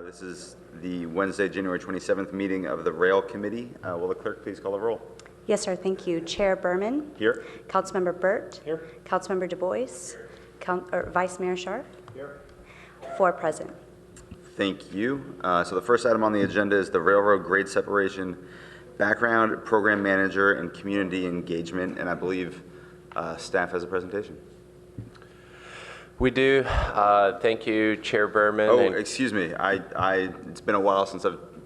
This is the Wednesday, January 27th meeting of the Rail Committee. Will the clerk please call the roll? Yes, sir. Thank you. Chair Berman. Here. Councilmember Burt. Here. Councilmember Du Bois. Vice Mayor Scharf. Here. 4 present. Thank you. So the first item on the agenda is the railroad grade separation, background, program manager, and community engagement. And I believe staff has a presentation. We do. Thank you, Chair Berman. Oh, excuse me. It's been a while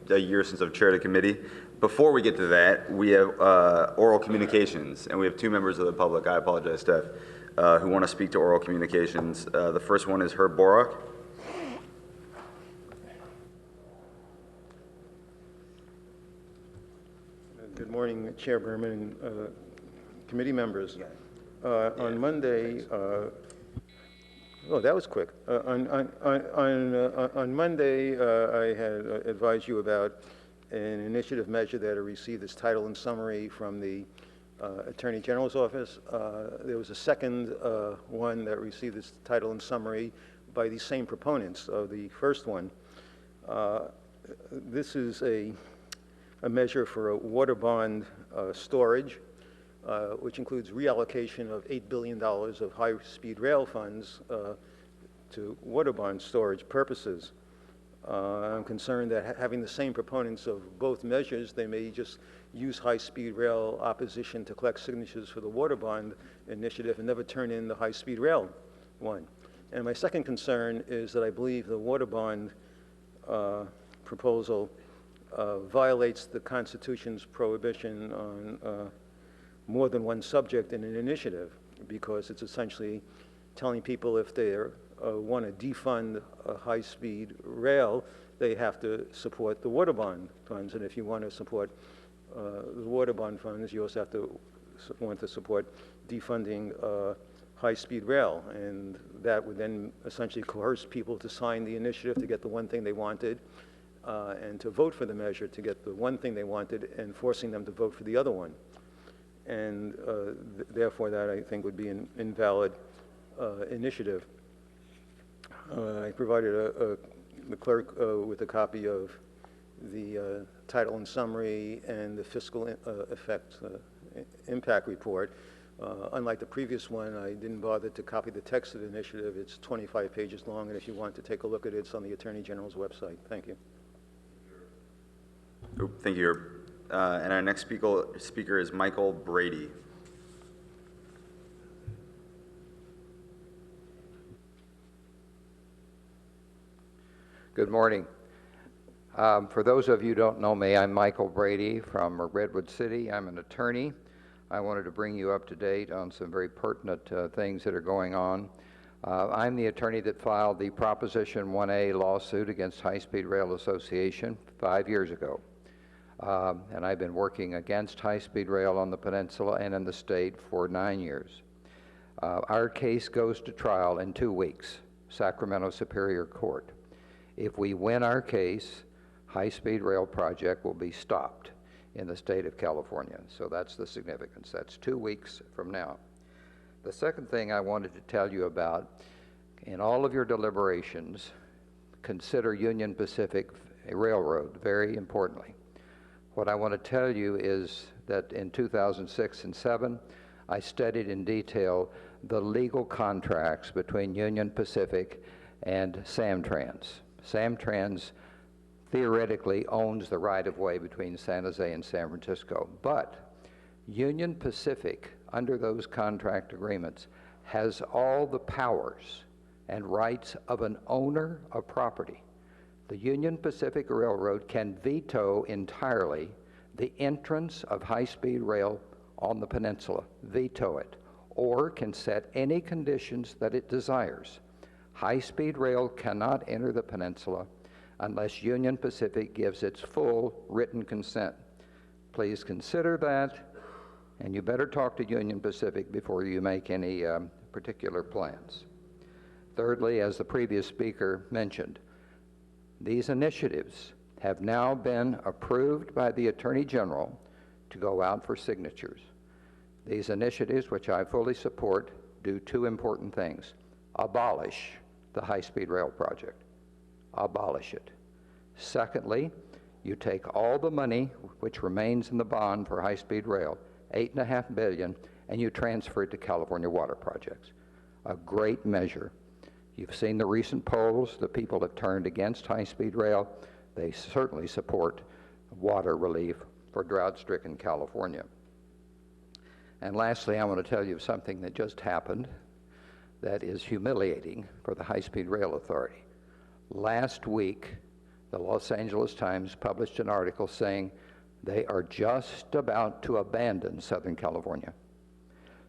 a year since I've chaired a committee. Before we get to that, we have oral communications, and we have 2 members of the public. I apologize, staff, who want to speak to oral communications. The first one is Herb Borak. Good morning, Chair Berman and committee members. On Monday, oh, that was quick. On Monday, I had advised you about an initiative measure that had received its title and summary from the Attorney General's office. There was a second one that received its title and summary by the same proponents of the first one. This is a measure for a water bond storage, which includes reallocation of $8 billion of high-speed rail funds to water bond storage purposes. I'm concerned that having the same proponents of both measures, they may just use high-speed rail opposition to collect signatures for the water bond initiative and never turn in the high-speed rail one. And my second concern is that I believe the water bond proposal violates the Constitution's prohibition on more than one subject in an initiative, because it's essentially telling people if they want to defund high-speed rail, they have to support the water bond funds. And if you want to support the water bond funds, you also have to want to support defunding high-speed rail. And that would then essentially coerce people to sign the initiative to get the one thing they wanted, and to vote for the measure to get the one thing they wanted, and forcing them to vote for the other one. And therefore, that I think would be an invalid initiative. I provided the clerk with a copy of the title and summary and the fiscal impact report. Unlike the previous one, I didn't bother to copy the text of the initiative. It's 25 pages long, and if you want to take a look at it, it's on the Attorney General's website. Thank you. Thank you, Herb. And our next speaker is Michael Brady. Good morning. For those of you who don't know me, I'm Michael Brady from Redwood City. I'm an attorney. I wanted to bring you up to date on some very pertinent things that are going on. I'm the attorney that filed the Proposition 1A lawsuit against High Speed Rail Association 5 years ago. And I've been working against high-speed rail on the peninsula and in the state for 9 years. Our case goes to trial in 2 weeks, Sacramento Superior Court. If we win our case, high-speed rail project will be stopped in the state of California. So that's the significance. That's 2 weeks from now. The second thing I wanted to tell you about, in all of your deliberations, consider Union Pacific Railroad very importantly. What I want to tell you is that in 2006 and 2007, I studied in detail the legal contracts between Union Pacific and Samtrans. Samtrans theoretically owns the right-of-way between San Jose and San Francisco, but Union Pacific, under those contract agreements, has all the powers and rights of an owner of property. The Union Pacific Railroad can veto entirely the entrance of high-speed rail on the peninsula, veto it, or can set any conditions that it desires. High-speed rail cannot enter the peninsula unless Union Pacific gives its full written consent. Please consider that, and you better talk to Union Pacific before you make any particular plans. Thirdly, as the previous speaker mentioned, these initiatives have now been approved by the Attorney General to go out for signatures. These initiatives, which I fully support, do 2 important things. Abolish the high-speed rail project. Abolish it. Secondly, you take all the money which remains in the bond for high-speed rail, $8.5 billion, and you transfer it to California water projects. A great measure. You've seen the recent polls. The people have turned against high-speed rail. They certainly support water relief for drought-stricken California. And lastly, I want to tell you of something that just happened that is humiliating for the High-Speed Rail Authority. Last week, the Los Angeles Times published an article saying they are just about to abandon Southern California.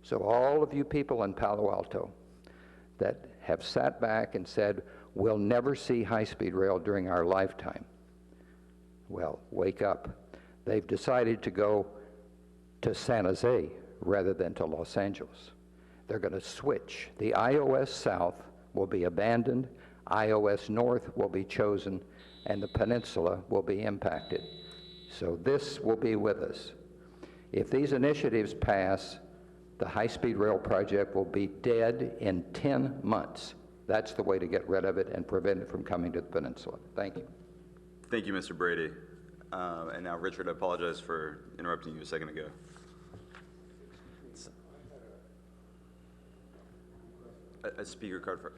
So all of you people in Palo Alto that have sat back and said, we'll never see high-speed rail during our lifetime, well, wake up. They've decided to go to San Jose rather than to Los Angeles. They're going to switch. The iOS South will be abandoned, iOS North will be chosen, and the peninsula will be impacted. So this will be with us. If these initiatives pass, the high-speed rail project will be dead in 10 months. That's the way to get rid of it and prevent it from coming to the peninsula. Thank you. Thank you, Mr. Brady. And now, Richard, I apologize for interrupting you a second ago. A speaker card for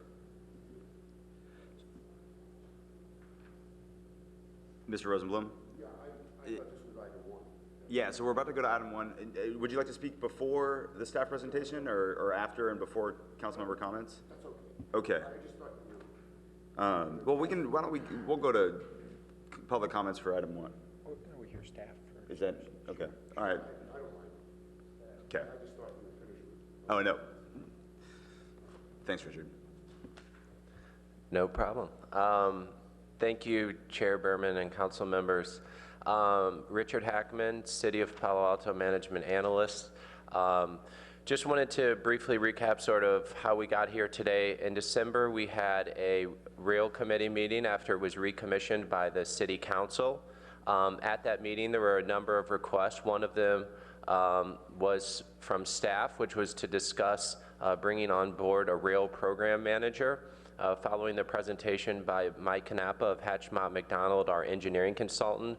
Mr. Rosenblum? Yeah, I thought this was item 1. Yeah, so we're about to go to item 1. Would you like to speak before the staff presentation or after and before council member comments? That's okay. Okay. I just thought you were... Well, we'll go to public comments for item 1. We hear staff first. Is that, okay, all right. I don't mind. Okay. I just thought you were finished with... Oh, no. Thanks, Richard. No problem. Thank you, Chair Berman and council members. Richard Hackman, City of Palo Alto Management Analyst. Just wanted to briefly recap sort of how we got here today. In December, we had a rail committee meeting after it was recommissioned by the City Council. At that meeting, there were a number of requests. One of them was from staff, which was to discuss bringing on board a rail program manager. Following the presentation by Mike Canapa of Hatchmont McDonald, our engineering consultant,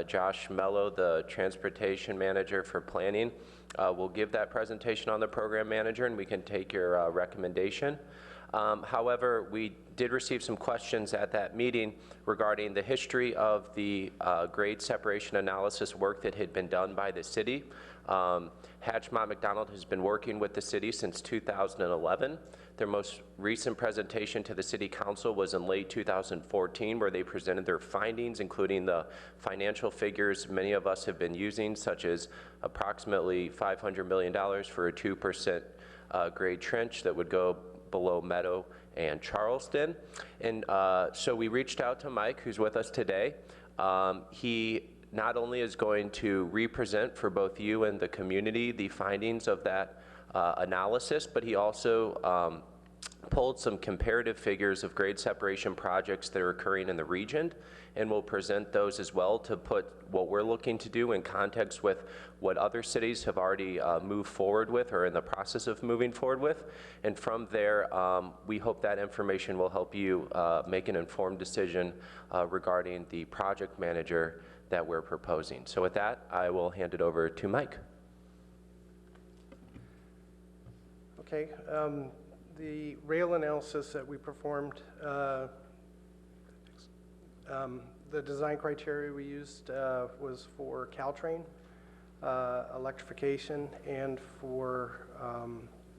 Josh Mello, the transportation manager for planning, will give that presentation on the program manager, and we can take your recommendation. However, we did receive some questions at that meeting regarding the history of the grade separation analysis work that had been done by the city. Hatchmont McDonald has been working with the city since 2011. Their most recent presentation to the City Council was in late 2014, where they presented their findings, including the financial figures many of us have been using, such as approximately $500 million for a 2% grade trench that would go below Meadow and Charleston. And so we reached out to Mike, who's with us today. He not only is going to represent for both you and the community the findings of that analysis, but he also pulled some comparative figures of grade separation projects that are occurring in the region, and we'll present those as well to put what we're looking to do in context with what other cities have already moved forward with or in the process of moving forward with. And from there, we hope that information will help you make an informed decision regarding the project manager that we're proposing. So with that, I will hand it over to Mike. Okay. The rail analysis that we performed, the design criteria we used was for Caltrain, electrification, and for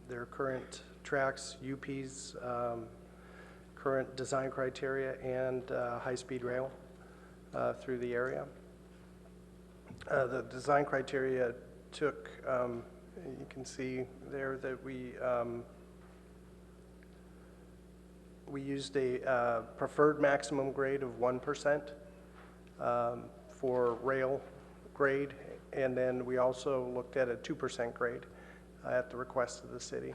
their current tracks, UP's current design criteria, and high-speed rail through the area. The design criteria took, you can see there that we used a preferred maximum grade of 1% for rail grade, and then we also looked at a 2% grade at the request of the city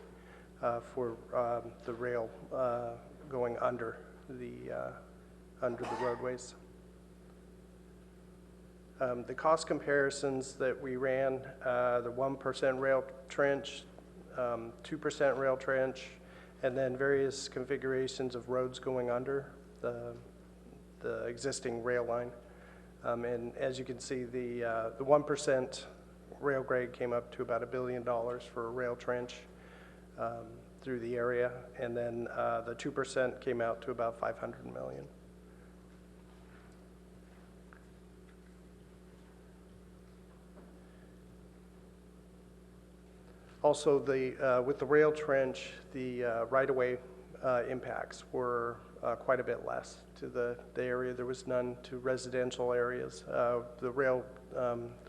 for the rail going under the roadways. The cost comparisons that we ran, the 1% rail trench, 2% rail trench, and then various configurations of roads going under the existing rail line. And as you can see, the 1% rail grade came up to about $1 billion for a rail trench through the area, and then the 2% came out to about $500 million. Also, with the rail trench, the right-of-way impacts were quite a bit less to the area. There was none to residential areas. The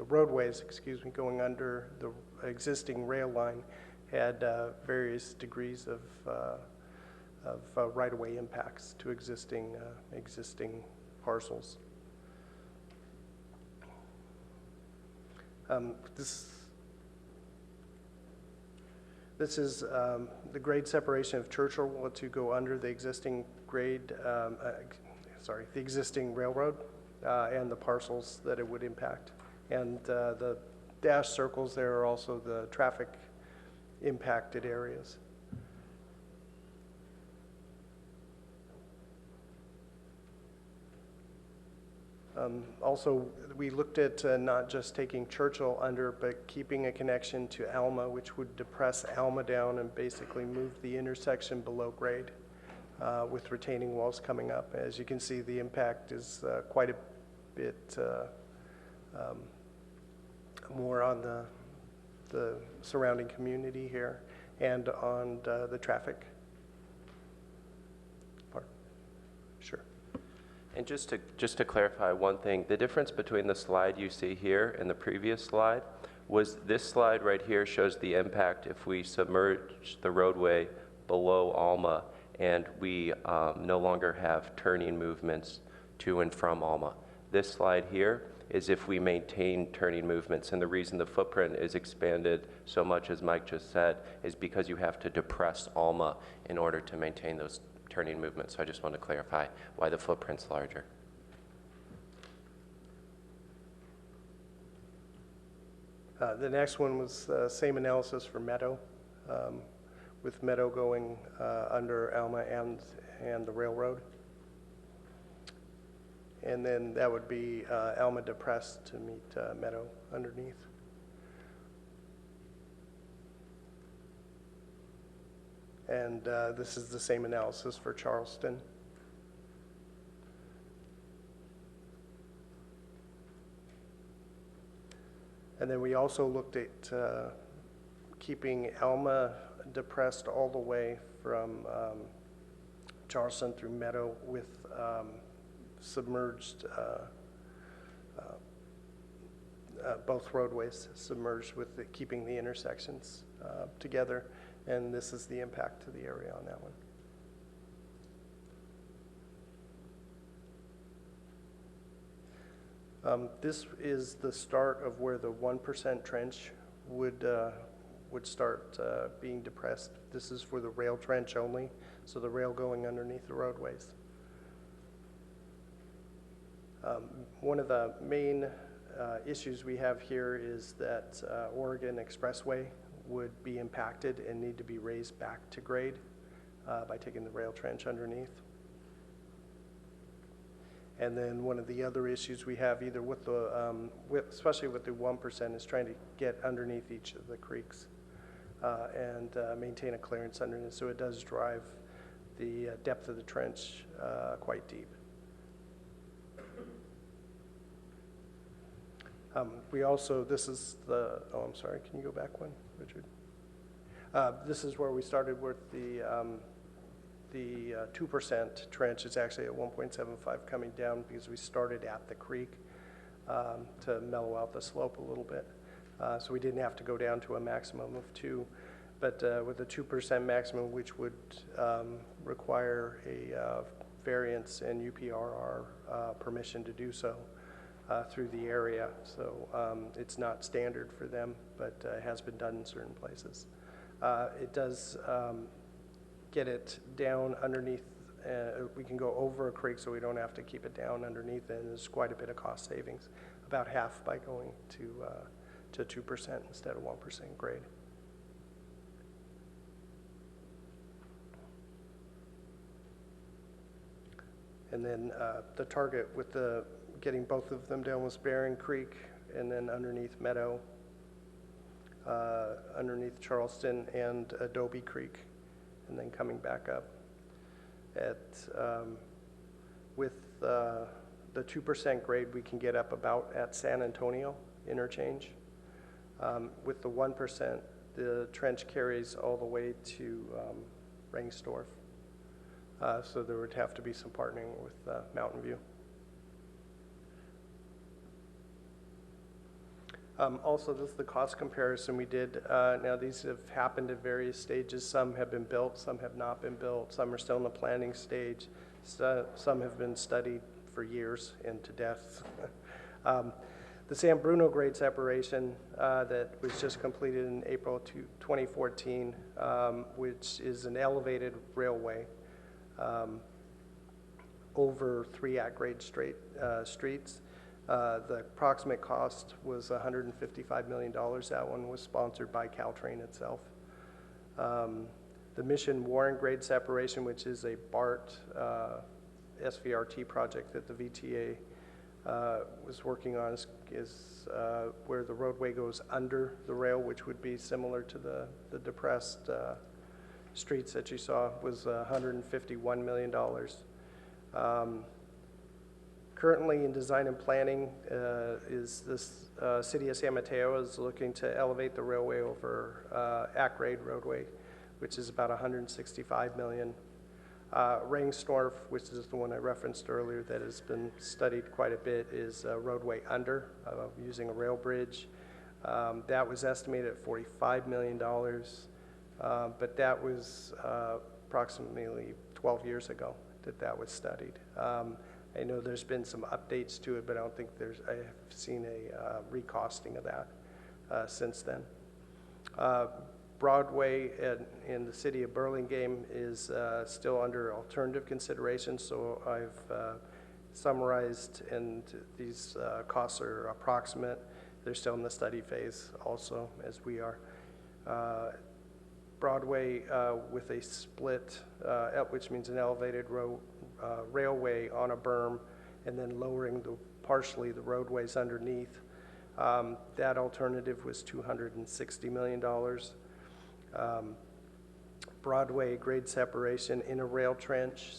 roadways, excuse me, going under the existing rail line had various degrees of right-of-way impacts to existing parcels. This is the grade separation of Churchill to go under the existing grade, the existing railroad and the parcels that it would impact. And the dashed circles there are also the traffic impacted areas. Also, we looked at not just taking Churchill under, but keeping a connection to Alma, which would depress Alma down and basically move the intersection below grade with retaining walls coming up. As you can see, the impact is quite a bit more on the surrounding community here and on the traffic part. Sure. And just to clarify one thing, the difference between the slide you see here and the previous slide was this slide right here shows the impact if we submerge the roadway below Alma and we no longer have turning movements to and from Alma. This slide here is if we maintain turning movements, and the reason the footprint is expanded so much, as Mike just said, is because you have to depress Alma in order to maintain those turning movements. So I just want to clarify why the footprint's larger. The next one was same analysis for Meadow, with Meadow going under Alma and the railroad. And then that would be Alma depressed to meet Meadow underneath. And this is the same analysis for Charleston. And then we also looked at keeping Alma depressed all the way from Charleston through Meadow with submerged, both roadways submerged with keeping the intersections together. And this is the impact to the area on that one. This is the start of where the 1% trench would start being depressed. This is for the rail trench only, so the rail going underneath the roadways. One of the main issues we have here is that Oregon Expressway would be impacted and need to be raised back to grade by taking the rail trench underneath. And then one of the other issues we have either with the, especially with the 1%, is trying to get underneath each of the creeks and maintain a clearance underneath, so it does drive the depth of the trench quite deep. We also, this is the, oh, I'm sorry, can you go back one, Richard? This is where we started with the 2% trench. It's actually at 1.75 coming down because we started at the creek to mellow out the slope a little bit. So we didn't have to go down to a maximum of 2, but with a 2% maximum, which would require a variance and UPRR permission to do so. Through the area, so it's not standard for them, but it has been done in certain places. It does get it down underneath. We can go over a creek, so we don't have to keep it down underneath, and there's quite a bit of cost savings, about half by going to 2% instead of 1% grade. And then the target with getting both of them down was Bering Creek, and then underneath Meadow, underneath Charleston and Adobe Creek, and then coming back up. With the 2% grade, we can get up about at San Antonio interchange. With the 1%, the trench carries all the way to Rangsdorf. So there would have to be some partnering with Mountain View. Also, this is the cost comparison we did. Now, these have happened at various stages. Some have been built, some have not been built, some are still in the planning stage, some have been studied for years and to death. The San Bruno grade separation that was just completed in April 2014, which is an elevated railway over 3 at-grade streets. The approximate cost was $155 million. That one was sponsored by Caltrain itself. The Mission Warren grade separation, which is a BART SVRT project that the VTA was working on, is where the roadway goes under the rail, which would be similar to the depressed streets that you saw, was $151 million. Currently in design and planning is this City of San Mateo is looking to elevate the railway over at-grade roadway, which is about $165 million. Rangsdorf, which is the one I referenced earlier that has been studied quite a bit, is roadway under using a rail bridge. That was estimated at $45 million, but that was approximately 12 years ago that was studied. I know there's been some updates to it, but I don't think I have seen a recosting of that since then. Broadway in the city of Burlingame is still under alternative consideration, so I've summarized, and these costs are approximate. They're still in the study phase also, as we are. Broadway with a split, which means an elevated railway on a berm, and then lowering partially the roadways underneath. That alternative was $260 million. Broadway grade separation in a rail trench,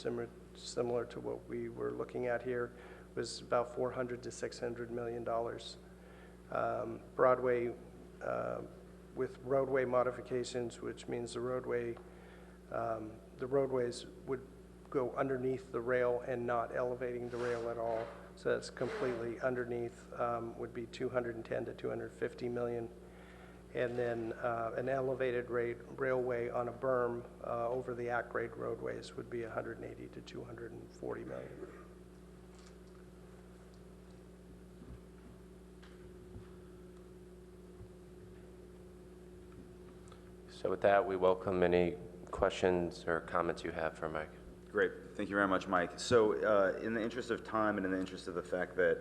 similar to what we were looking at here, was about $400 to $600 million. Broadway with roadway modifications, which means the roadways would go underneath the rail and not elevating the rail at all. So that's completely underneath, would be $210 to $250 million. And then an elevated railway on a berm over the at-grade roadways would be $180 to $240 million. So with that, we welcome any questions or comments you have for Mike. Great. Thank you very much, Mike. So in the interest of time and in the interest of the fact that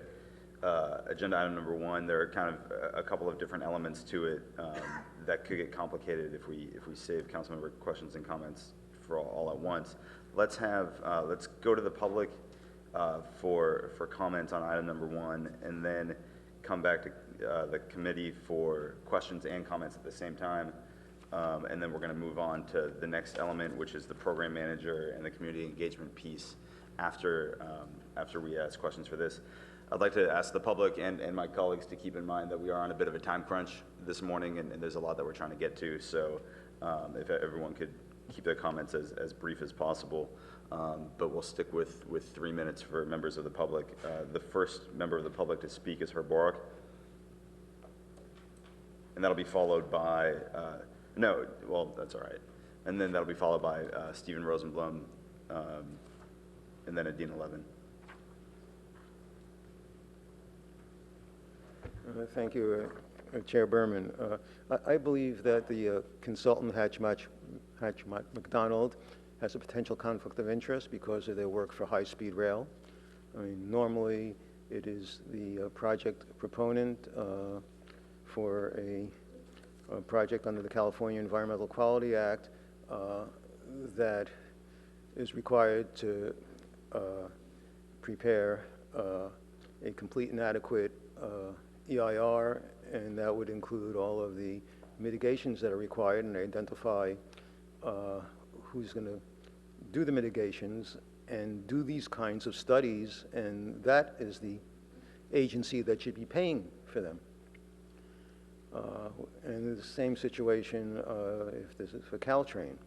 agenda item number 1, there are kind of a couple of different elements to it that could get complicated if we save councilmember questions and comments for all at once. Let's go to the public for comments on item number 1, and then come back to the committee for questions and comments at the same time. And then we're going to move on to the next element, which is the program manager and the community engagement piece after we ask questions for this. I'd like to ask the public and my colleagues to keep in mind that we are on a bit of a time crunch this morning, and there's a lot that we're trying to get to. So if everyone could keep their comments as brief as possible, but we'll stick with 3 minutes for members of the public. The first member of the public to speak is Herb Borak, and that'll be followed by no, well, that's all right. And then that'll be followed by Stephen Rosenblum, and then Adina Levin. Thank you, Chair Berman. I believe that the consultant Hatch McDonald has a potential conflict of interest because of their work for high-speed rail. I mean, normally it is the project proponent for a project under the California Environmental Quality Act that is required to prepare a complete and adequate EIR, and that would include all of the mitigations that are required and identify who's going to do the mitigations and do these kinds of studies, and that is the agency that should be paying for them. And the same situation if this is for Caltrain.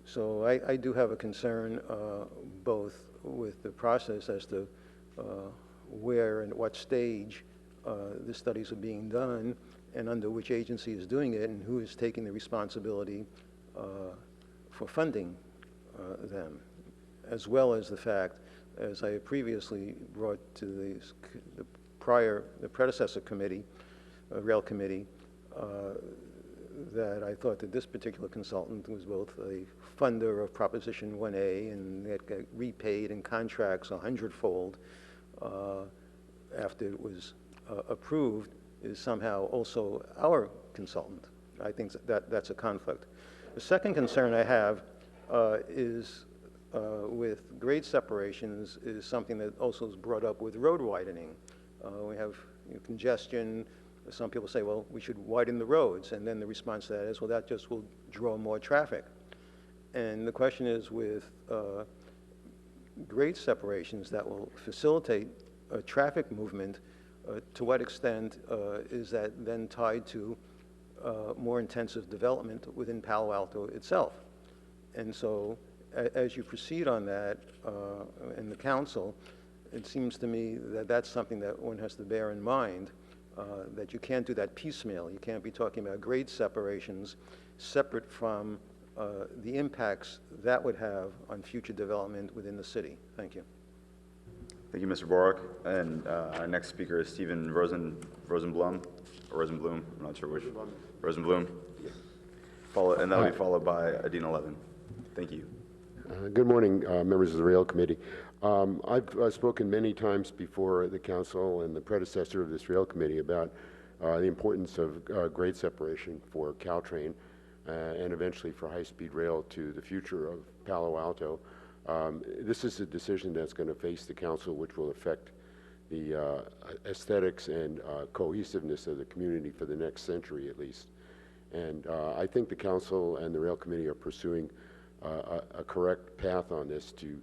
So I do have a concern both with the process as to where and what stage the studies are being done and under which agency is doing it and who is taking the responsibility for funding them, as well as the fact, as I previously brought to the predecessor committee, rail committee, that I thought that this particular consultant was both a funder of Proposition 1A and that got repaid in contracts 100-fold after it was approved, is somehow also our consultant. I think that's a conflict. The second concern I have is with grade separations is something that also is brought up with road widening. We have congestion. Some people say, well, we should widen the roads, and then the response to that is, well, that just will draw more traffic. And the question is with grade separations that will facilitate traffic movement, to what extent is that then tied to more intensive development within Palo Alto itself? And so as you proceed on that in the council, it seems to me that that's something that one has to bear in mind, that you can't do that piecemeal. You can't be talking about grade separations separate from the impacts that would have on future development within the city. Thank you. Thank you, Mr. Borek. And our next speaker is Stephen Rosenblum, or Rosenblum, I'm not sure which. Rosenblum. And that'll be followed by Adina Levin. Thank you. Good morning, members of the Rail Committee. I've spoken many times before the council and the predecessor of this Rail Committee about the importance of grade separation for Caltrain and eventually for high-speed rail to the future of Palo Alto. This is a decision that's going to face the council, which will affect the aesthetics and cohesiveness of the community for the next century at least. And I think the council and the Rail Committee are pursuing a correct path on this to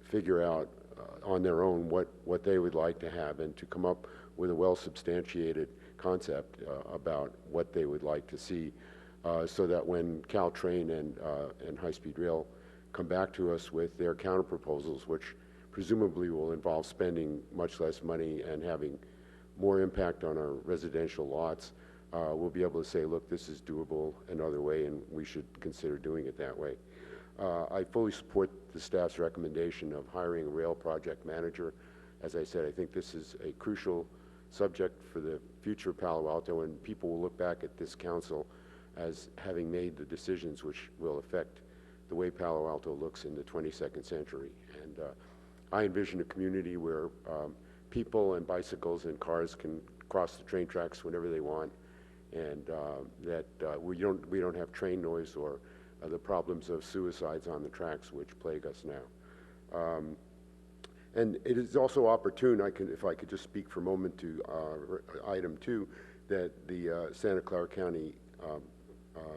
figure out on their own what they would like to have and to come up with a well-substantiated concept about what they would like to see so that when Caltrain and high-speed rail come back to us with their counter-proposals, which presumably will involve spending much less money and having more impact on our residential lots, we'll be able to say, look, this is doable another way and we should consider doing it that way. I fully support the staff's recommendation of hiring a rail project manager. As I said, I think this is a crucial subject for the future of Palo Alto, and people will look back at this council as having made the decisions which will affect the way Palo Alto looks in the 22nd century. And I envision a community where people and bicycles and cars can cross the train tracks whenever they want, and that we don't have train noise or the problems of suicides on the tracks which plague us now. And it is also opportune, if I could just speak for a moment to item 2, that the Santa Clara County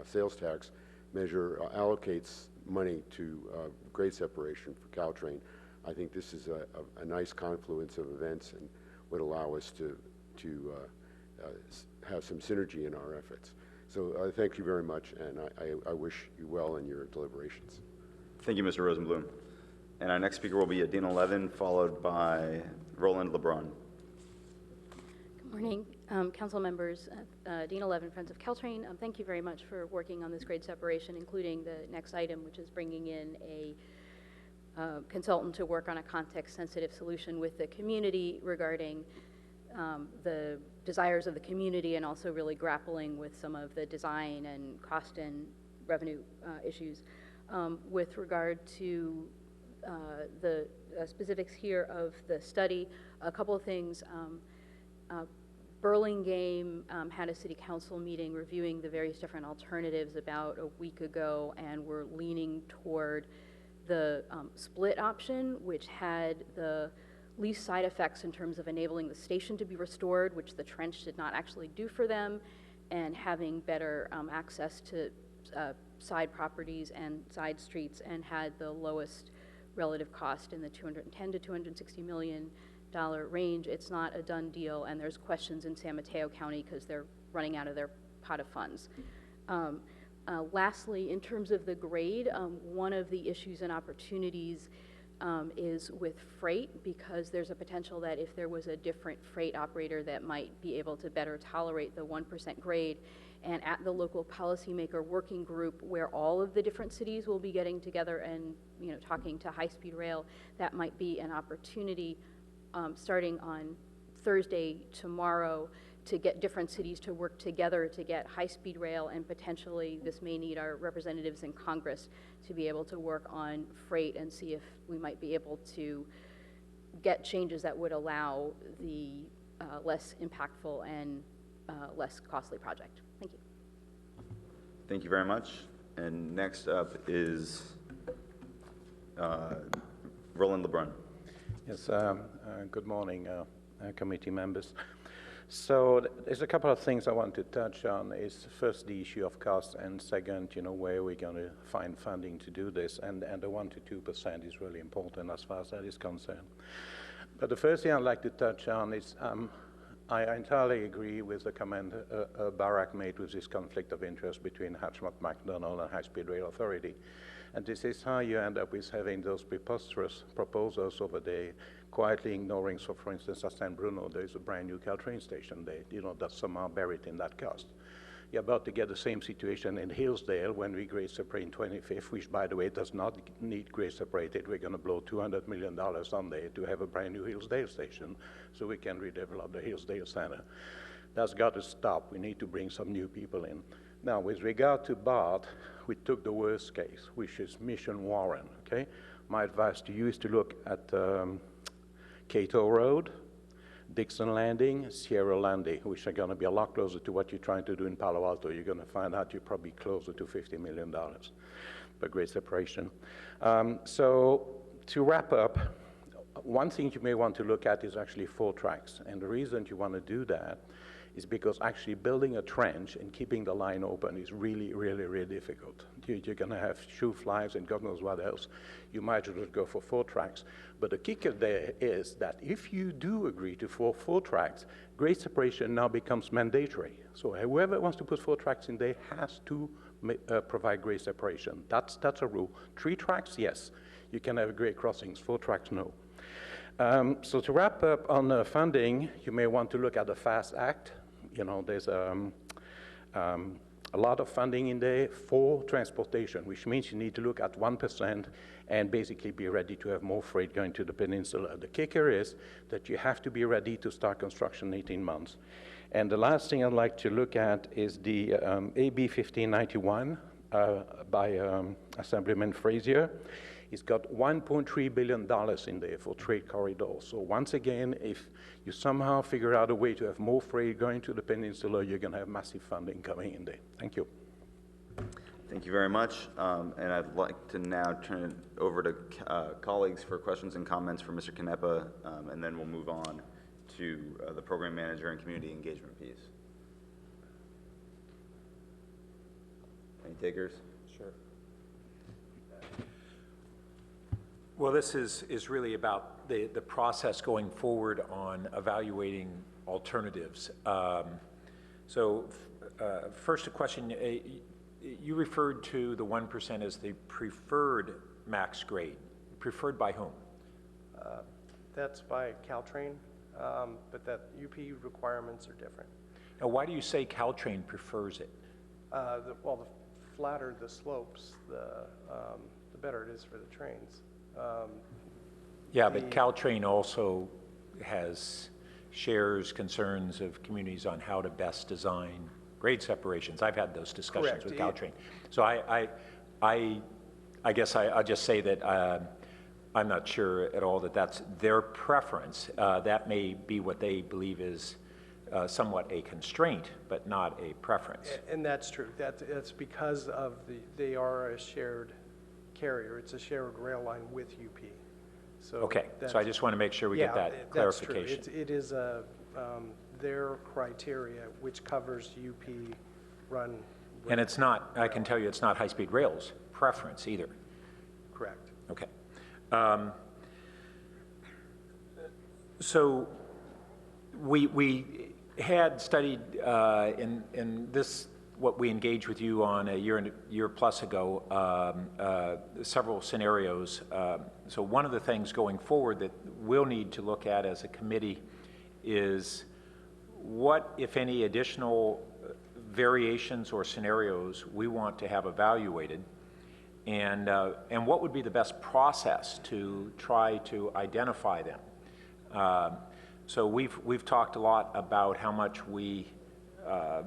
sales tax measure allocates money to grade separation for Caltrain. I think this is a nice confluence of events and would allow us to have some synergy in our efforts. So thank you very much, and I wish you well in your deliberations. Thank you, Mr. Rosenblum. And our next speaker will be Adina Levin, followed by Roland LeBron. Good morning, council members. Adina Levin, Friends of Caltrain. Thank you very much for working on this grade separation, including the next item, which is bringing in a consultant to work on a context-sensitive solution with the community regarding the desires of the community and also really grappling with some of the design and cost and revenue issues. With regard to the specifics here of the study, a couple of things. Burlingame had a city council meeting reviewing the various different alternatives about a week ago, and we're leaning toward the split option, which had the least side effects in terms of enabling the station to be restored, which the trench did not actually do for them, and having better access to side properties and side streets, and had the lowest relative cost in the 210 to 260 million dollar range. It's not a done deal, and there's questions in San Mateo County because they're running out of their pot of funds. Lastly, in terms of the grade, one of the issues and opportunities is with freight, because there's a potential that if there was a different freight operator that might be able to better tolerate the 1% grade. And at the local policymaker working group, where all of the different cities will be getting together and talking to high-speed rail, that might be an opportunity starting on Thursday, tomorrow, to get different cities to work together to get high-speed rail, and potentially this may need our representatives in Congress to be able to work on freight and see if we might be able to get changes that would allow the less impactful and less costly project. Thank you. Thank you very much. And next up is Roland LeBrun. Yes, good morning, committee members. So there's a couple of things I want to touch on. Is first the issue of cost, and second, where we're going to find funding to do this, and the 1 to 2% is really important as far as that is concerned. But the first thing I'd like to touch on is I entirely agree with the comment Barack made with this conflict of interest between Hatchmark McDonald and High Speed Rail Authority. And this is how you end up with having those preposterous proposals over there, quietly ignoring, so for instance, at San Bruno, there's a brand new Caltrain station there, that's somehow buried in that cost. You're about to get the same situation in Hillsdale when we grade separate in 25th, which, by the way, does not need grade separated. We're going to blow $200 million on there to have a brand new Hillsdale station so we can redevelop the Hillsdale Center. That's got to stop. We need to bring some new people in. Now, with regard to BART, we took the worst case, which is Mission Warren, okay? My advice to you is to look at Cato Road, Dixon Landing, Sierra Landing, which are going to be a lot closer to what you're trying to do in Palo Alto. You're going to find out you're probably closer to $50 million per grade separation. So to wrap up, one thing you may want to look at is actually 4 tracks. And the reason you want to do that is because actually building a trench and keeping the line open is really, really, really difficult. You're going to have shoe flies and God knows what else. You might as well go for 4 tracks. But the kicker there is that if you do agree to 4 tracks, grade separation now becomes mandatory. So whoever wants to put 4 tracks in there has to provide grade separation. That's a rule. 3 tracks, yes. You can have grade crossings. 4 tracks, no. So to wrap up on funding, you may want to look at the FAST Act. There's a lot of funding in there for transportation, which means you need to look at 1% and basically be ready to have more freight going to the peninsula. The kicker is that you have to be ready to start construction in 18 months. And the last thing I'd like to look at is the AB 1591 by Assemblyman Frazier. It's got $1.3 billion in there for trade corridors. So once again, if you somehow figure out a way to have more freight going to the peninsula, you're going to have massive funding coming in there. Thank you. Thank you very much. And I'd like to now turn it over to colleagues for questions and comments for Mr. Canepa, and then we'll move on to the program manager and community engagement piece. Any takers? Sure. Well, this is really about the process going forward on evaluating alternatives. First a question, you referred to the 1% as the preferred max grade. Preferred by whom? That's by Caltrain, but that UP requirements are different. Now, why do you say Caltrain prefers it? The flatter the slopes, the better it is for the trains. Yeah, but Caltrain also shares concerns of communities on how to best design grade separations. I've had those discussions with Caltrain. So I guess I'll just say that I'm not sure at all that that's their preference. That may be what they believe is somewhat a constraint, but not a preference. And that's true. That's because of they are a shared carrier. It's a shared rail line with UP. So Okay, so I that's- just want to make sure we get that that's true. clarification. It is their criteria, which covers UP run. And it's not, I can tell you, it's not high-speed rail's preference either. Correct. Okay. So we had studied in this, what we engaged with you on a year plus ago, several scenarios. So one of the things going forward that we'll need to look at as a committee is what, if any, additional variations or scenarios we want to have evaluated, and what would be the best process to try to identify them. So we've talked a lot about how much we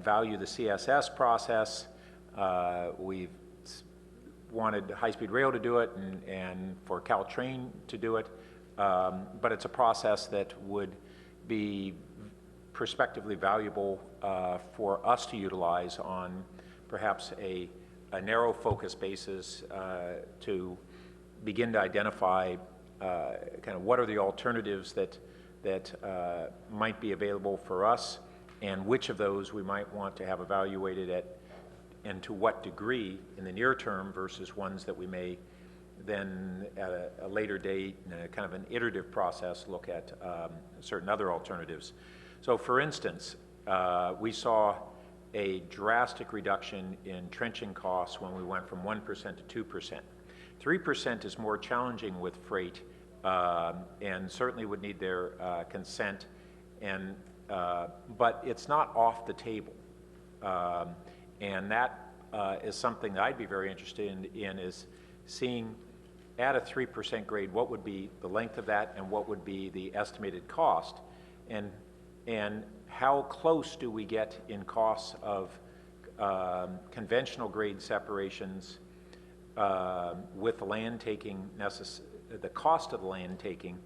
value the CSS process. We've wanted high-speed rail to do it and for Caltrain to do it, but it's a process that would be prospectively valuable for us to utilize on perhaps a narrow focus basis to begin to identify kind of what are the alternatives that might be available for us, and which of those we might want to have evaluated at, and to what degree in the near term versus ones that we may then at a later date in a kind of an iterative process look at certain other alternatives. So for instance, we saw a drastic reduction in trenching costs when we went from 1% to 2%. 3% is more challenging with freight and certainly would need their consent, and but it's not off the table. And that is something that I'd be very interested in is seeing at a 3% grade what would be the length of that and what would be the estimated cost, and how close do we get in costs of conventional grade separations with the land taking the cost of the land taking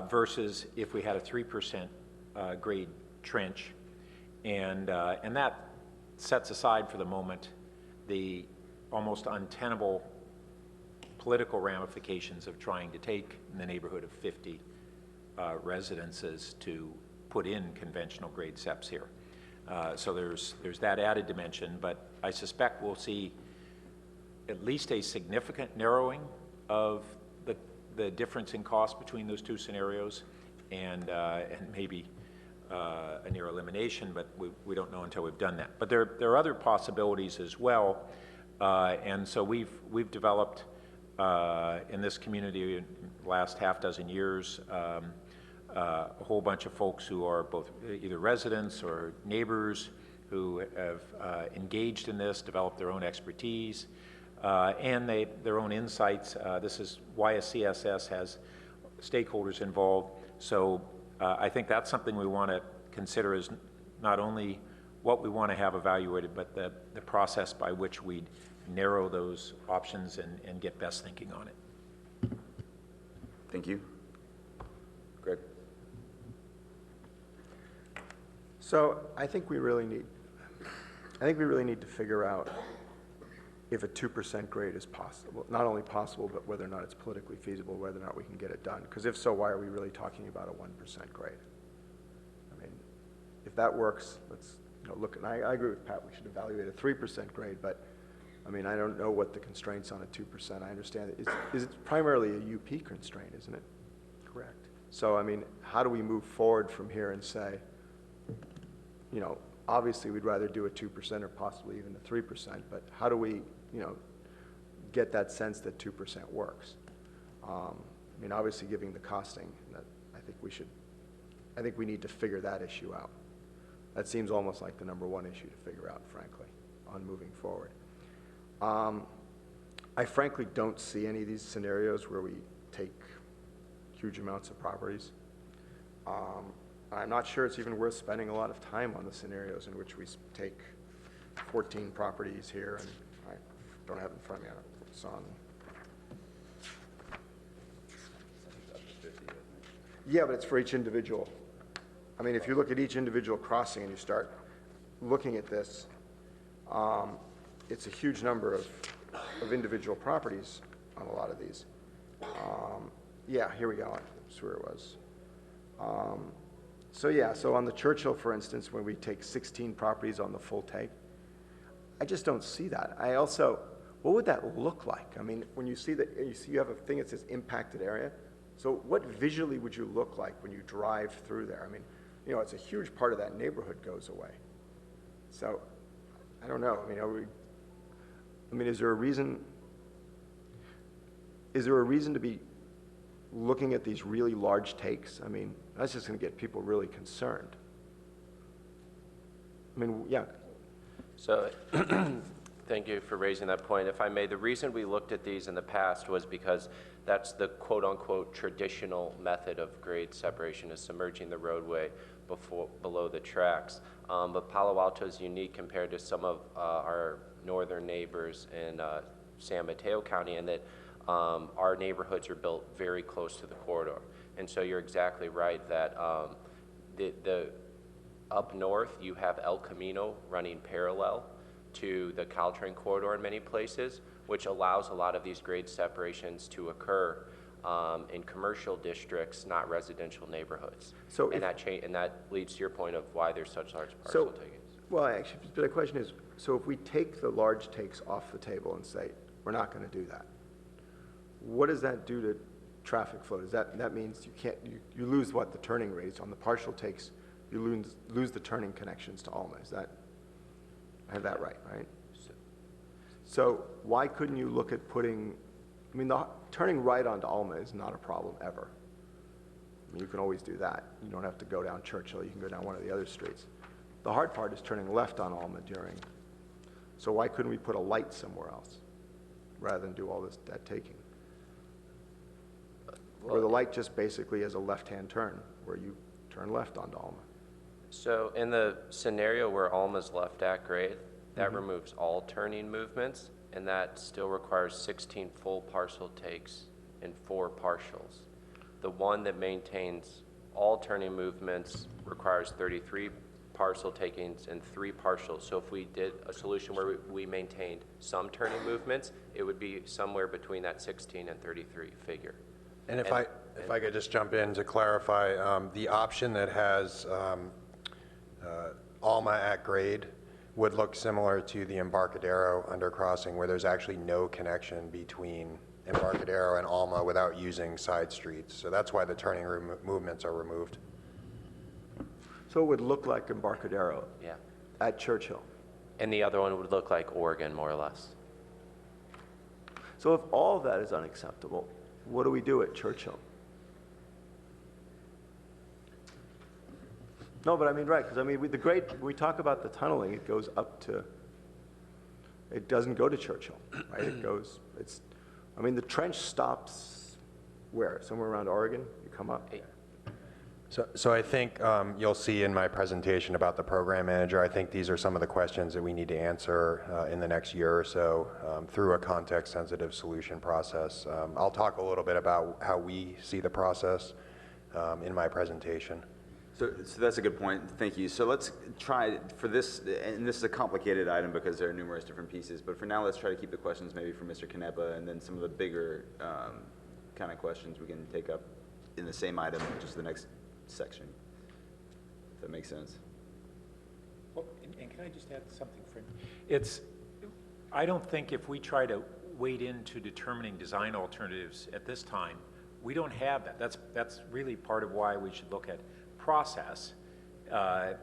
versus if we had a 3% grade trench, and that sets aside for the moment the almost untenable political ramifications of trying to take in the neighborhood of 50 residences to put in conventional grade SEPs here. So there's that added dimension, but I suspect we'll see at least a significant narrowing of the difference in cost between those two scenarios, and maybe a near elimination, but we don't know until we've done that. But there are other possibilities as well, and so we've developed in this community in the last half dozen years a whole bunch of folks who are both either residents or neighbors who have engaged in this, developed their own expertise, and their own insights. This is why a CSS has stakeholders involved. So I think that's something we want to consider, is not only what we want to have evaluated, but the process by which we'd narrow those options and get best thinking on it. Thank you. Greg? So I think we really need to figure out if a 2% grade is possible, not only possible, but whether or not it's politically feasible, whether or not we can get it done. Because if so, why are we really talking about a 1% grade? I mean, if that works, let's look. And I agree with Pat. We should evaluate a 3% grade, but I mean, I don't know what the constraints on a 2%. I understand it. It's primarily a UP constraint, isn't it? Correct. So I mean, how do we move forward from here and say, obviously we'd rather do a 2% or possibly even a 3%, but how do we, get that sense that 2% works? I mean, obviously giving the costing, that I think we need to figure that issue out. That seems almost like the number one issue to figure out, frankly, on moving forward. I frankly don't see any of these scenarios where we take huge amounts of properties. I'm not sure it's even worth spending a lot of time on the scenarios in which we take 14 properties here, and I don't have it in front of me. It's on. Yeah, but it's for each individual. I mean, if you look at each individual crossing and you start looking at this, it's a huge number of of individual properties on a lot of these. Yeah, here we go. That's where it was. So yeah, so on the Churchill, for instance, when we take 16 properties on the full take, I just don't see that. I also, what would that look like? I mean, when you see that, you have a thing that says impacted area. So what visually would you look like when you drive through there? I mean, you know, it's a huge part of that neighborhood goes away. So, I don't know. I mean, is there a reason to be looking at these really large takes? I mean, that's just going to get people really concerned. I mean, yeah. So, thank you for raising that point. If I may, the reason we looked at these in the past was because that's the quote-unquote traditional method of grade separation, is submerging the roadway below the tracks. But Palo Alto is unique compared to some of our northern neighbors in San Mateo County in that our neighborhoods are built very close to the corridor. And so you're exactly right that up north, you have El Camino running parallel to the Caltrain corridor in many places, which allows a lot of these grade separations to occur in commercial districts, not residential neighborhoods. So and that leads to your point of why there's such large parcel takings. Well, actually, the question is, so if we take the large takes off the table and say, we're not going to do that, what does that do to traffic flow? That means you lose what, the turning radius on the partial takes, you lose the turning connections to Alma. I have that right? So why couldn't you look at putting, I mean, turning right onto Alma is not a problem ever. I mean, you can always do that. You don't have to go down Churchill, you can go down one of the other streets. The hard part is turning left on Alma so why couldn't we put a light somewhere else rather than do all that taking? Or the light just basically is a left-hand turn where you turn left onto Alma. So in the scenario where Alma's left at grade, that removes all turning movements, and that still requires 16 full parcel takes and 4 partials. The one that maintains all turning movements requires 33 parcel takings and 3 partials. So if we did a solution where we maintained some turning movements, it would be somewhere between that 16 and 33 figure. And if I could just jump in to clarify, the option that has Alma at grade would look similar to the Embarcadero undercrossing, where there's actually no connection between Embarcadero and Alma without using side streets. So that's why the turning movements are removed. So it would look like Embarcadero at Churchill. And the other one would look like Oregon, more or less. So if all of that is unacceptable, what do we do at Churchill? No, but I mean, right, because I mean, when we talk about the tunneling, it goes up to, it doesn't go to Churchill, right? I mean, the trench stops where? Somewhere around Oregon? You come up? So I think you'll see in my presentation about the program manager, I think these are some of the questions that we need to answer in the next year or so through a context-sensitive solution process. I'll talk a little bit about how we see the process in my presentation. So that's a good point. Thank you. So let's try for this, and this is a complicated item because there are numerous different pieces, but for now, let's try to keep the questions maybe for Mr. Canepa, and then some of the bigger kind of questions we can take up in the same item, just the next section, if that makes sense. Well, and can I just add something, Fred? I don't think if we try to wade into determining design alternatives at this time, we don't have that. That's really part of why we should look at process,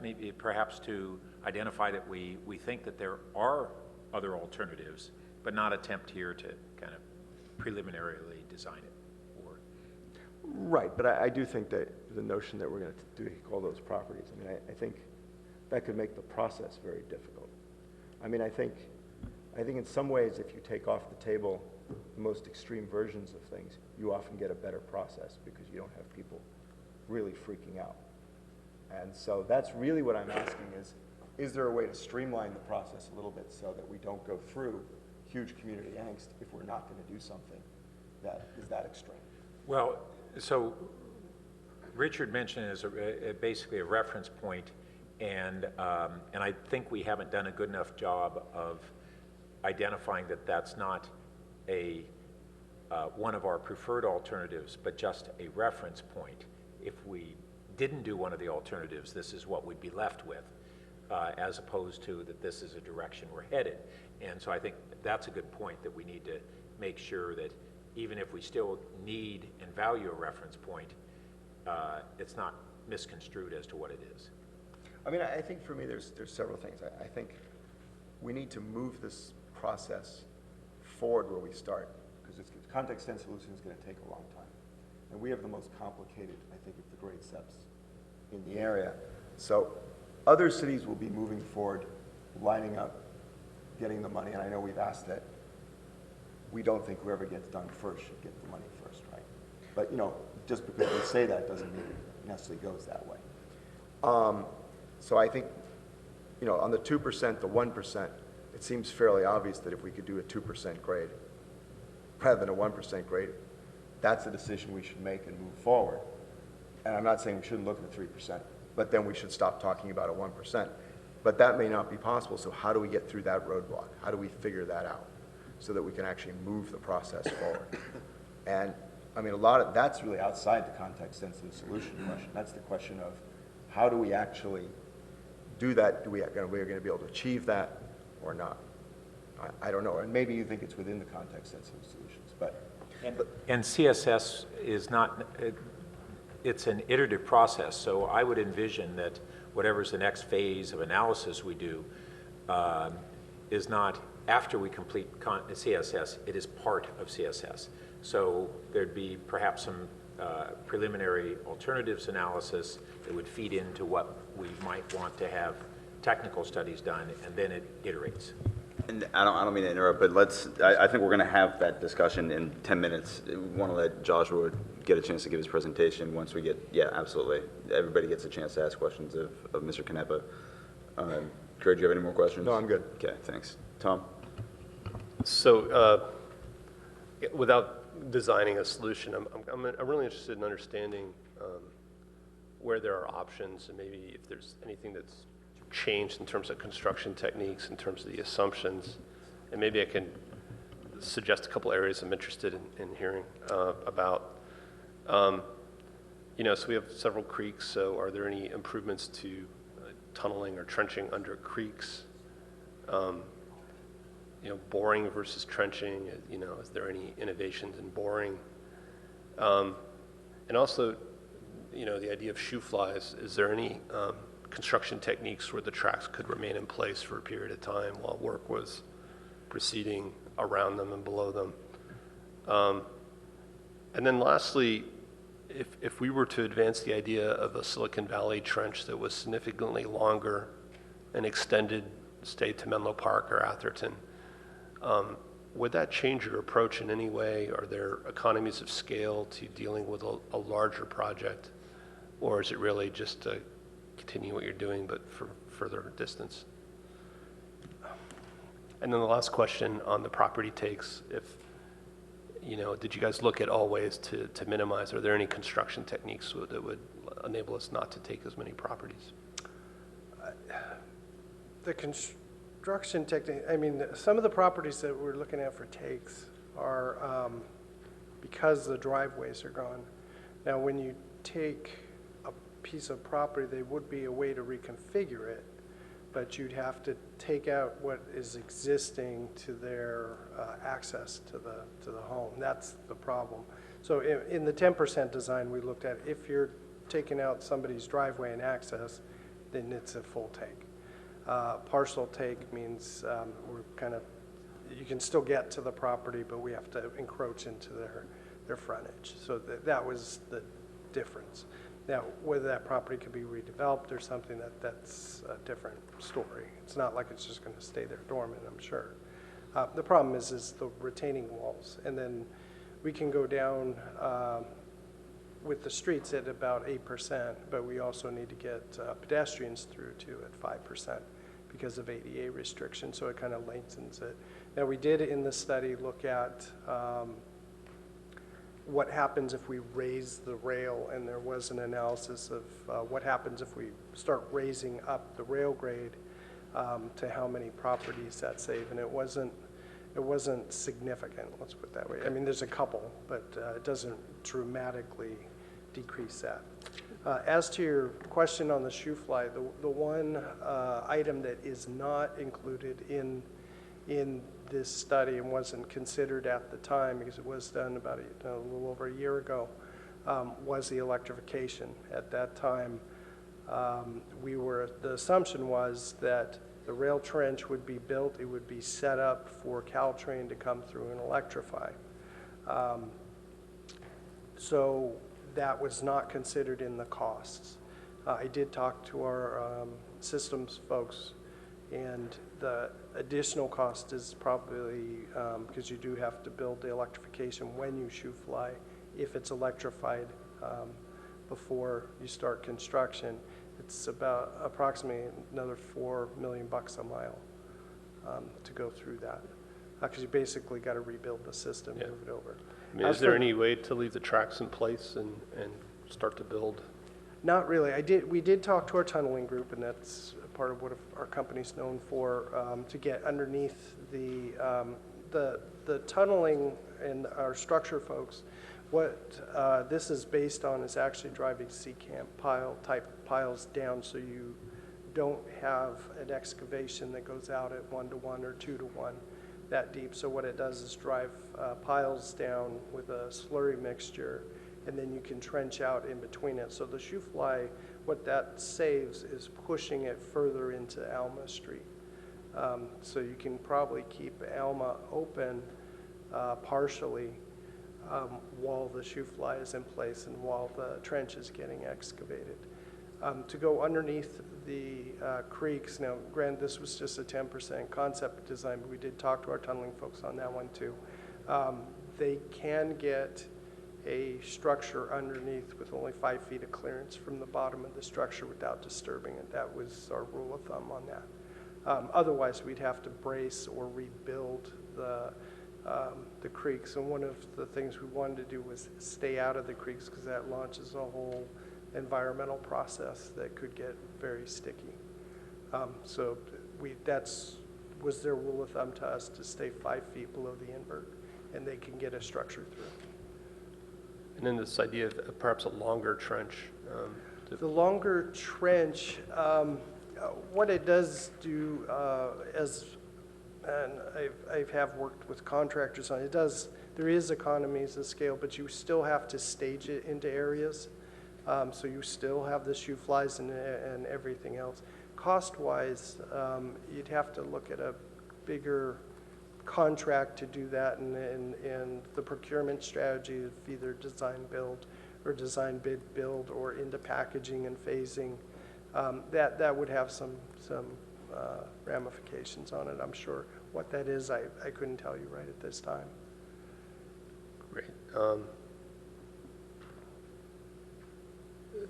maybe perhaps to identify that we think that there are other alternatives, but not attempt here to kind of preliminarily design it. Right, but I do think that the notion that we're going to do all those properties, I mean, I think that could make the process very difficult. I mean, I think in some ways, if you take off the table the most extreme versions of things, you often get a better process because you don't have people really freaking out. And so that's really what I'm asking is there a way to streamline the process a little bit so that we don't go through huge community angst if we're not going to do something that is that extreme? Well, so Richard mentioned it as basically a reference point, and I think we haven't done a good enough job of identifying that that's not one of our preferred alternatives, but just a reference point. If we didn't do one of the alternatives, this is what we'd be left with, as opposed to that this is a direction we're headed. And so I think that's a good point, that we need to make sure that even if we still need and value a reference point, it's not misconstrued as to what it is. I mean, I think for me, there's several things. I think we need to move this process forward where we start, because context-sensitive solution is going to take a long time. And we have the most complicated, I think, of the grade steps in the area. So other cities will be moving forward, lining up, getting the money, and I know we've asked that. We don't think whoever gets done first should get the money first, right? But, you know, just because we say that doesn't mean it necessarily goes that way. So I think, you know, on the 2%, the 1%, it seems fairly obvious that if we could do a 2% grade rather than a 1% grade, that's a decision we should make and move forward. And I'm not saying we shouldn't look at the 3%, but then we should stop talking about a 1%. But that may not be possible, so how do we get through that roadblock? How do we figure that out so that we can actually move the process forward? And I mean, a lot of that's really outside the context-sensitive solution question. That's the question of how do we actually do that? We're going to be able to achieve that or not? I don't know. And maybe you think it's within the context-sensitive solutions, but. And CSS is not, it's an iterative process, so I would envision that whatever's the next phase of analysis we do is not after we complete CSS, it is part of CSS. So there'd be perhaps some preliminary alternatives analysis that would feed into what we might want to have technical studies done, and then it iterates. And I don't mean to interrupt, but I think we're going to have that discussion in 10 minutes. We want to let Joshua get a chance to give his presentation once we get, yeah, absolutely. Everybody gets a chance to ask questions of Mr. Canepa. Kurt, do you have any more questions? No, I'm good. Okay, thanks. Tom? So without designing a solution, I'm really interested in understanding where there are options and maybe if there's anything that's changed in terms of construction techniques, in terms of the assumptions, and maybe I can suggest a couple areas I'm interested in hearing about. You know, so we have several creeks, so are there any improvements to tunneling or trenching under creeks? You know, boring versus trenching, you know, is there any innovations in boring? And also, you know, the idea of shoe flies, is there any construction techniques where the tracks could remain in place for a period of time while work was proceeding around them and below them? And then lastly, if we were to advance the idea of a Silicon Valley trench that was significantly longer and extended, say, to Menlo Park or Atherton, would that change your approach in any way? Are there economies of scale to dealing with a larger project? Or is it really just to continue what you're doing but for further distance? And then the last question on the property takes, if, you know, did you guys look at all ways to minimize? Are there any construction techniques that would enable us not to take as many properties? The construction technique, I mean, some of the properties that we're looking at for takes are because the driveways are gone. Now, when you take a piece of property, there would be a way to reconfigure it, but you'd have to take out what is existing to their access to the home. That's the problem. So in the 10% design we looked at, if you're taking out somebody's driveway and access, then it's a full take. Partial take means we're kind of, you can still get to the property, but we have to encroach into their frontage. So that was the difference. Now, whether that property could be redeveloped or something, that's a different story. It's not like it's just going to stay there dormant, I'm sure. The problem is the retaining walls. And then we can go down with the streets at about 8%, but we also need to get pedestrians through too at 5% because of ADA restrictions, so it kind of lengthens it. Now, we did in the study look at what happens if we raise the rail, and there was an analysis of what happens if we start raising up the rail grade to how many properties that's safe, and it wasn't it wasn't significant, let's put it that way. I mean, there's a couple, but it doesn't dramatically decrease that. As to your question on the shoe fly, the one item that is not included in this study and wasn't considered at the time, because it was done about a little over a year ago, was the electrification. At that time, the assumption was that the rail trench would be built, it would be set up for Caltrain to come through and electrify. So that was not considered in the costs. I did talk to our systems folks, and the additional cost is probably, because you do have to build the electrification when you shoe fly, if it's electrified before you start construction, it's about approximately another $4 million a mile to go through that. Because you basically got to rebuild the system, move it over. I mean, is there any way to leave the tracks in place and start to build? Not really. We did talk to our tunneling group, and that's part of what our company's known for, to get underneath the tunneling and our structure folks. What this is based on is actually driving C-camp type piles down, so you don't have an excavation that goes out at 1-to-1 or 2-to-1 that deep. So what it does is drive piles down with a slurry mixture, and then you can trench out in between it. So the shoe fly, what that saves is pushing it further into Alma Street. So you can probably keep Alma open partially while the shoe fly is in place and while the trench is getting excavated. To go underneath the creeks, now granted this was just a 10% concept design, but we did talk to our tunneling folks on that one too. They can get a structure underneath with only 5 feet of clearance from the bottom of the structure without disturbing it. That was our rule of thumb on that. Otherwise, we'd have to brace or rebuild the creeks. And one of the things we wanted to do was stay out of the creeks, because that launches a whole environmental process that could get very sticky. So was their rule of thumb to us, to stay 5 feet below the invert, and they can get a structure through. And then this idea of perhaps a longer trench. The longer trench, what it does do, and I have worked with contractors on it, there is economies of scale, but you still have to stage it into areas. So you still have the shoe flies and everything else. Cost-wise, you'd have to look at a bigger contract to do that, and the procurement strategy of either design build or design bid build or into packaging and phasing. That would have some ramifications on it, I'm sure. What that is, I couldn't tell you right at this time. Great.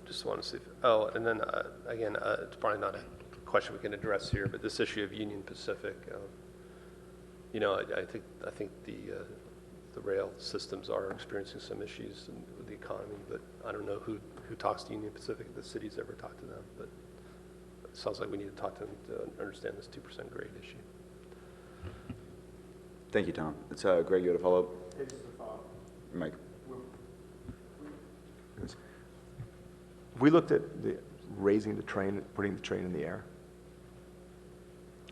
Just want to see and then again, it's probably not a question we can address here, but this issue of Union Pacific, I think the rail systems are experiencing some issues with the economy, but I don't know who talks to Union Pacific, if the city's ever talked to them, but it sounds like we need to talk to them to understand this 2% grade issue. Thank you, Tom. It's Greg, you had a follow-up? It's the follow-up. Mike. We looked at raising the train, putting the train in the air.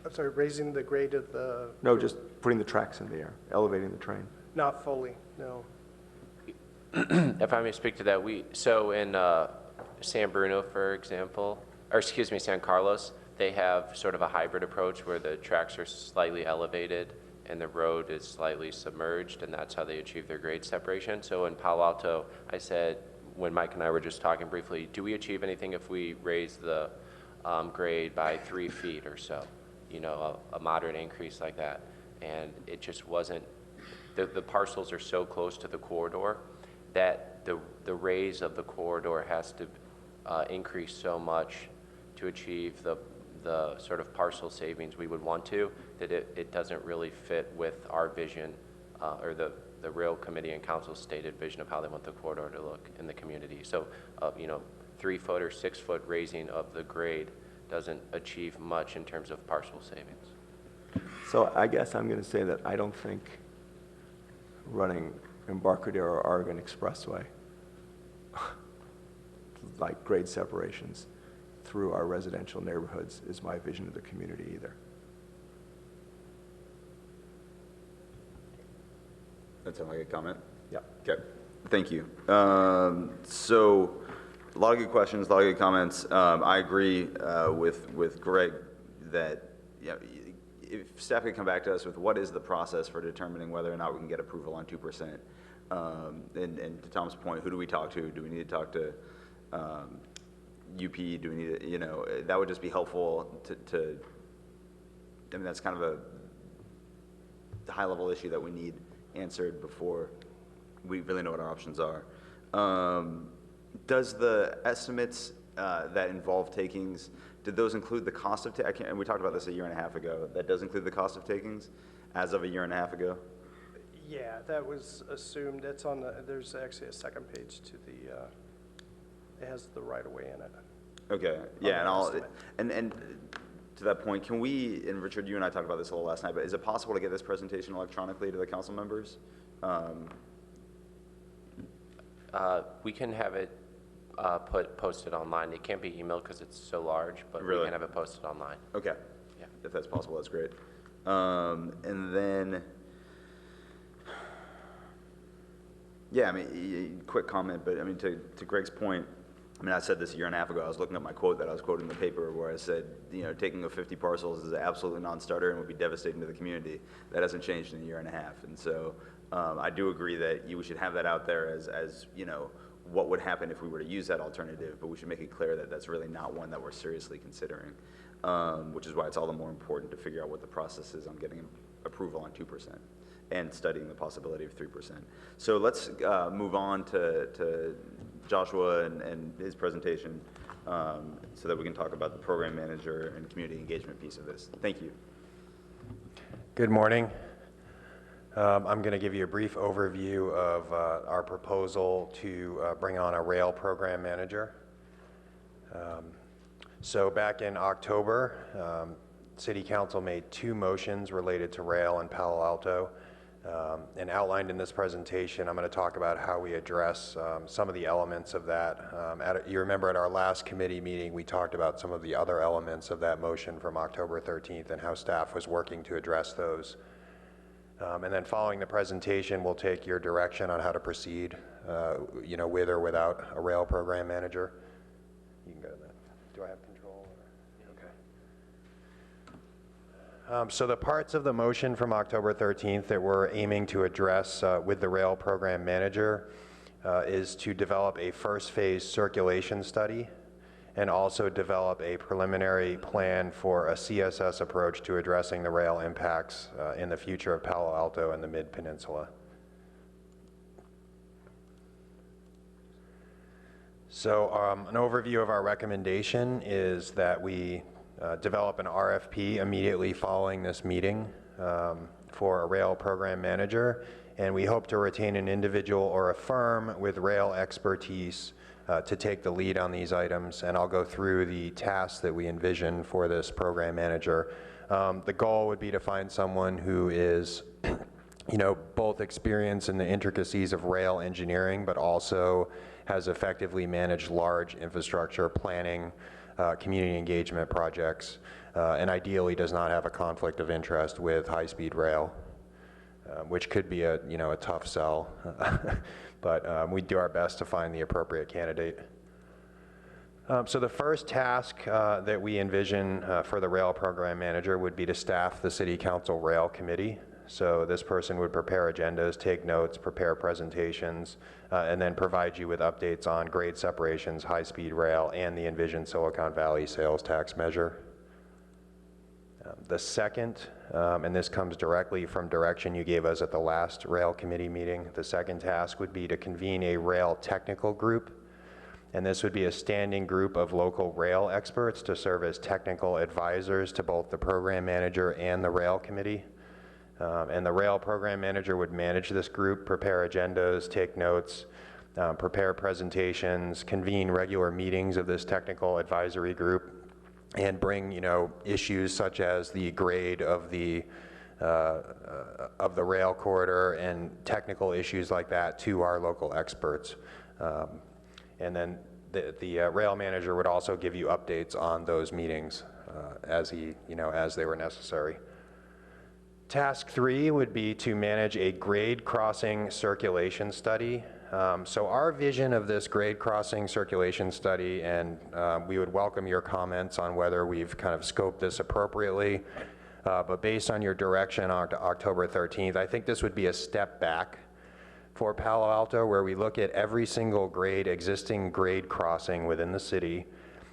I'm sorry, raising the grade of the... No, just putting the tracks in the air, elevating the train. Not fully, no. If I may speak to that, so in San Bruno, for example, or excuse me, San Carlos, they have sort of a hybrid approach where the tracks are slightly elevated and the road is slightly submerged, and that's how they achieve their grade separation. So in Palo Alto, I said, when Mike and I were just talking briefly, do we achieve anything if we raise the grade by 3 feet or so? A moderate increase like that. And it just wasn't, the parcels are so close to the corridor that the raise of the corridor has to increase so much to achieve the sort of parcel savings we would want to, that it doesn't really fit with our vision or the rail committee and council's stated vision of how they want the corridor to look in the community. So, 3-foot or 6-foot raising of the grade doesn't achieve much in terms of parcel savings. So I guess I'm going to say that I don't think running Embarcadero or Oregon Expressway, like grade separations through our residential neighborhoods, is my vision of the community either. That sound like a comment? Yeah. Okay, thank you. So, a lot of good questions, a lot of good comments. I agree with Greg that, you know, if staff could come back to us with what is the process for determining whether or not we can get approval on 2%. And to Tom's point, who do we talk to? Do we need to talk to UP? Do we need to, you know, that would just be helpful to I mean, that's kind of a high-level issue that we need answered before we really know what our options are. Does the estimates that involve takings, did those include the cost of, and we talked about this a year and a half ago, that does include the cost of takings as of a year and a half ago? Yeah, that was assumed. It's on the, there's actually a second page to the, it has the right-of-way in it. Okay, yeah, and to that point, can we, and Richard, you and I talked about this a little last night, but is it possible to get this presentation electronically to the council members? We can have it posted online. It can't be emailed because it's so large, but Really? we can have it posted online. Okay, Yeah. if that's possible, that's great. And then, yeah, I mean, quick comment, but I mean, to Greg's point, I mean, I said this a year and a half ago. I was looking at my quote that I was quoting in the paper where I said, you know, taking of 50 parcels is an absolute non-starter and would be devastating to the community. That hasn't changed in a year and a half. And so I do agree that we should have that out there as, you know, what would happen if we were to use that alternative, but we should make it clear that that's really not one that we're seriously considering, which is why it's all the more important to figure out what the process is on getting approval on 2% and studying the possibility of 3%. So let's move on to Joshua and his presentation so that we can talk about the program manager and community engagement piece of this. Thank you. Good morning. I'm going to give you a brief overview of our proposal to bring on a rail program manager. So back in October, City Council made 2 motions related to rail in Palo Alto. And outlined in this presentation, I'm going to talk about how we address some of the elements of that. You remember at our last committee meeting, we talked about some of the other elements of that motion from October 13th and how staff was working to address those. And then following the presentation, we'll take your direction on how to proceed, you know, with or without a rail program manager. You can go to that. Do I have control? Okay. So the parts of the motion from October 13th that we're aiming to address with the rail program manager is to develop a first phase circulation study and also develop a preliminary plan for a CSS approach to addressing the rail impacts in the future of Palo Alto and the Mid-Peninsula. So an overview of our recommendation is that we develop an RFP immediately following this meeting for a rail program manager, and we hope to retain an individual or a firm with rail expertise to take the lead on these items, and I'll go through the tasks that we envision for this program manager. The goal would be to find someone who is, you know, both experienced in the intricacies of rail engineering, but also has effectively managed large infrastructure planning, community engagement projects, and ideally does not have a conflict of interest with high-speed rail, which could be a, you know, a tough sell. But we do our best to find the appropriate candidate. So the first task that we envision for the rail program manager would be to staff the City Council Rail Committee. So this person would prepare agendas, take notes, prepare presentations, and then provide you with updates on grade separations, high-speed rail, and the envisioned Silicon Valley sales tax measure. The second, and this comes directly from direction you gave us at the last rail committee meeting, the second task would be to convene a rail technical group. And this would be a standing group of local rail experts to serve as technical advisors to both the program manager and the rail committee. And the rail program manager would manage this group, prepare agendas, take notes, prepare presentations, convene regular meetings of this technical advisory group, and bring, issues such as the grade of the rail corridor and technical issues like that to our local experts. And then the rail manager would also give you updates on those meetings as they were necessary. Task 3 would be to manage a grade crossing circulation study. So our vision of this grade crossing circulation study, and we would welcome your comments on whether we've kind of scoped this appropriately, but based on your direction on October 13th, I think this would be a step back for Palo Alto, where we look at every single existing grade crossing within the city,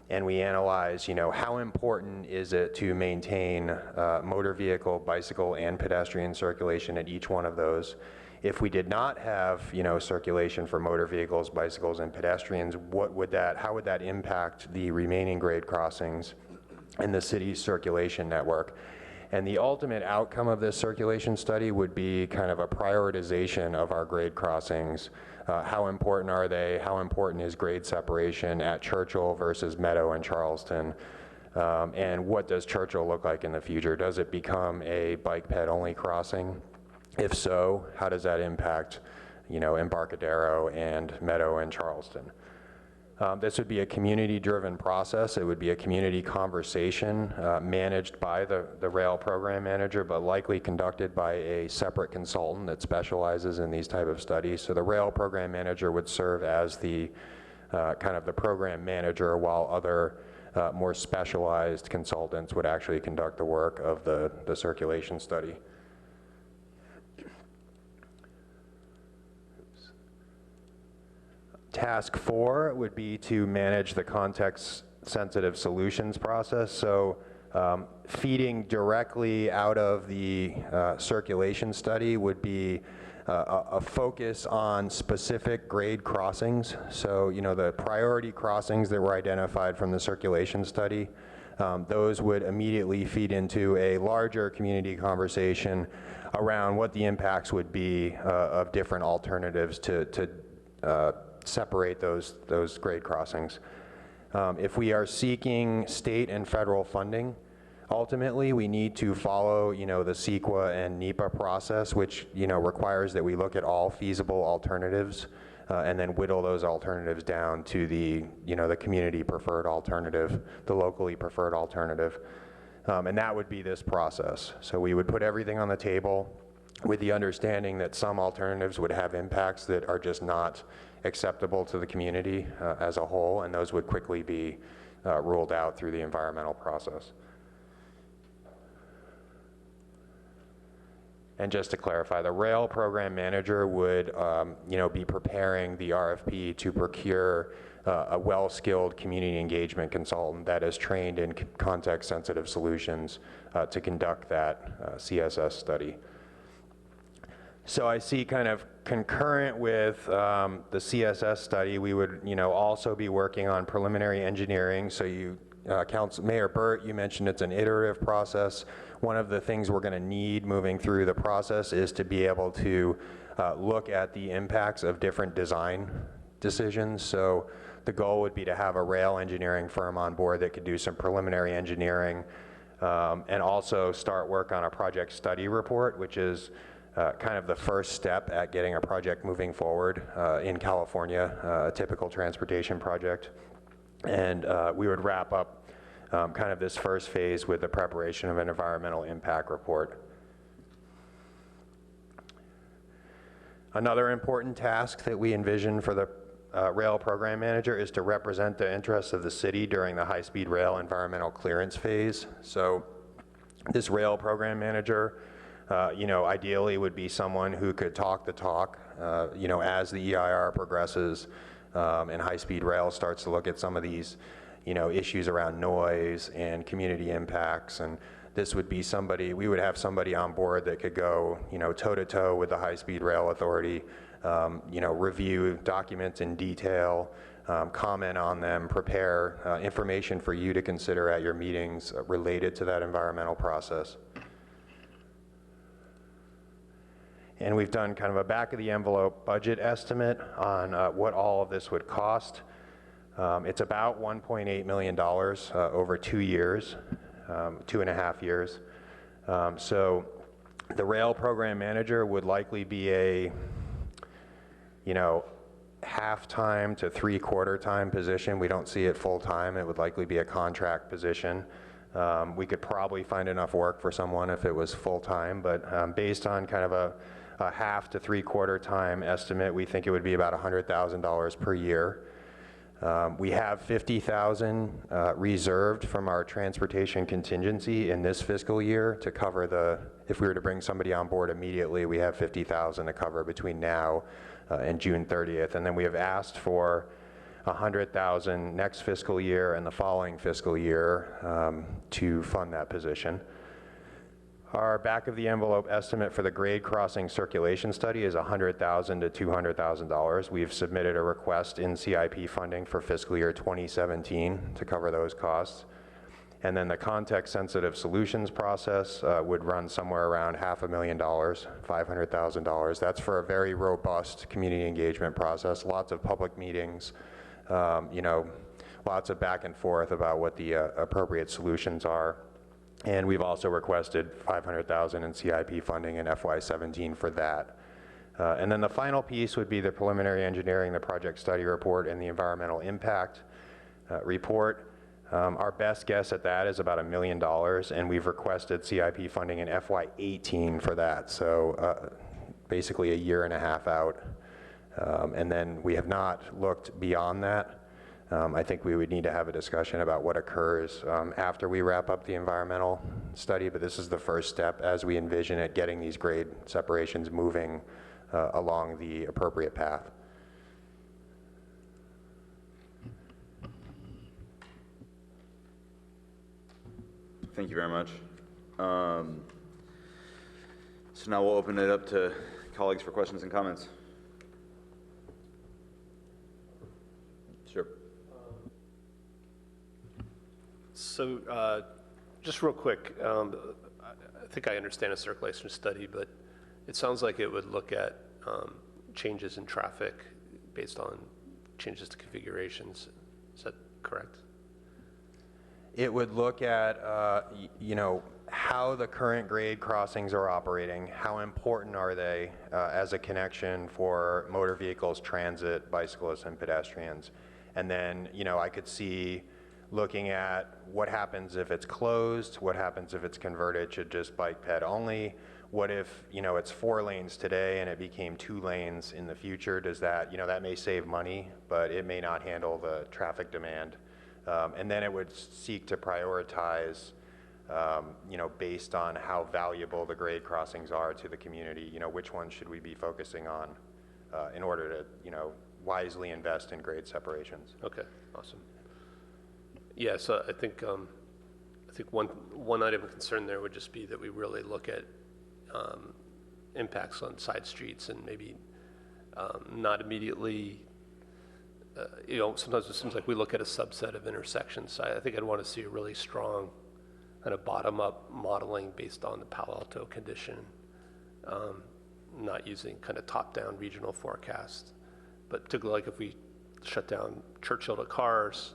and we analyze, how important is it to maintain motor vehicle, bicycle, and pedestrian circulation at each one of those. If we did not have, circulation for motor vehicles, bicycles, and pedestrians, how would that impact the remaining grade crossings in the city's circulation network? And the ultimate outcome of this circulation study would be kind of a prioritization of our grade crossings. How important are they? How important is grade separation at Churchill versus Meadow and Charleston? And what does Churchill look like in the future? Does it become a bike ped only crossing? If so, how does that impact, Embarcadero and Meadow and Charleston? This would be a community-driven process. It would be a community conversation managed by the rail program manager, but likely conducted by a separate consultant that specializes in these type of studies. So the rail program manager would serve as the kind of the program manager, while other more specialized consultants would actually conduct the work of the circulation study. Task 4 would be to manage the context-sensitive solutions process. So feeding directly out of the circulation study would be a focus on specific grade crossings. So, the priority crossings that were identified from the circulation study, those would immediately feed into a larger community conversation around what the impacts would be of different alternatives to separate those grade crossings. If we are seeking state and federal funding, ultimately we need to follow, the CEQA and NEPA process, which, requires that we look at all feasible alternatives and then whittle those alternatives down to the, the community preferred alternative, the locally preferred alternative. And that would be this process. So we would put everything on the table with the understanding that some alternatives would have impacts that are just not acceptable to the community as a whole, and those would quickly be ruled out through the environmental process. And just to clarify, the rail program manager would be preparing the RFP to procure a well-skilled community engagement consultant that is trained in context-sensitive solutions to conduct that CSS study. So I see kind of concurrent with the CSS study, we would, also be working on preliminary engineering. So Mayor Burt, you mentioned it's an iterative process. One of the things we're going to need moving through the process is to be able to look at the impacts of different design decisions. So the goal would be to have a rail engineering firm on board that could do some preliminary engineering and also start work on a project study report, which is kind of the first step at getting a project moving forward in California, a typical transportation project. And we would wrap up kind of this first phase with the preparation of an environmental impact report. Another important task that we envision for the rail program manager is to represent the interests of the city during the high-speed rail environmental clearance phase. So this rail program manager ideally would be someone who could talk the talk, as the EIR progresses and high-speed rail starts to look at some of these, issues around noise and community impacts. And this would be somebody, we would have somebody on board that could go, toe-to-toe with the high-speed rail authority, review documents in detail, comment on them, prepare information for you to consider at your meetings related to that environmental process. And we've done kind of a back-of-the-envelope budget estimate on what all of this would cost. It's about $1.8 million over 2 years, 2.5 years. So the rail program manager would likely be a, half-time to three-quarter-time position. We don't see it full-time. It would likely be a contract position. We could probably find enough work for someone if it was full-time, but based on kind of a half to three-quarter-time estimate, we think it would be about $100,000 per year. We have $50,000 reserved from our transportation contingency in this fiscal year to cover if we were to bring somebody on board immediately, we have $50,000 to cover between now and June 30th. And then we have asked for $100,000 next fiscal year and the following fiscal year to fund that position. Our back of the envelope estimate for the grade crossing circulation study is $100,000 to $200,000. We've submitted a request in CIP funding for fiscal year 2017 to cover those costs. And then the context-sensitive solutions process would run somewhere around $500,000, $500,000. That's for a very robust community engagement process, lots of public meetings, lots of back and forth about what the appropriate solutions are. And we've also requested $500,000 in CIP funding in FY17 for that. And then the final piece would be the preliminary engineering, the project study report, and the environmental impact report. Our best guess at that is about $1 million, and we've requested CIP funding in FY18 for that, so basically a year and a half out. And then we have not looked beyond that. I think we would need to have a discussion about what occurs after we wrap up the environmental study, but this is the first step as we envision it, getting these grade separations moving along the appropriate path. Thank you very much. So now we'll open it up to colleagues for questions and comments. Sure. So just real quick, I think I understand a circulation study, but it sounds like it would look at changes in traffic based on changes to configurations. Is that correct? It would look at, how the current grade crossings are operating, how important are they as a connection for motor vehicles, transit, bicyclists, and pedestrians. And then, I could see looking at what happens if it's closed, what happens if it's converted to just bike ped only, what if, it's 4 lanes today and it became 2 lanes in the future. Does that, that may save money, but it may not handle the traffic demand. And then it would seek to prioritize, based on how valuable the grade crossings are to the community, which ones should we be focusing on in order to, wisely invest in grade separations. Okay, awesome. Yeah, so I think one item of concern there would just be that we really look at impacts on side streets and maybe not immediately. Sometimes it seems like we look at a subset of intersections. I think I'd want to see a really strong kind of bottom-up modeling based on the Palo Alto condition, not using kind of top-down regional forecast. But particularly like if we shut down Churchill to cars,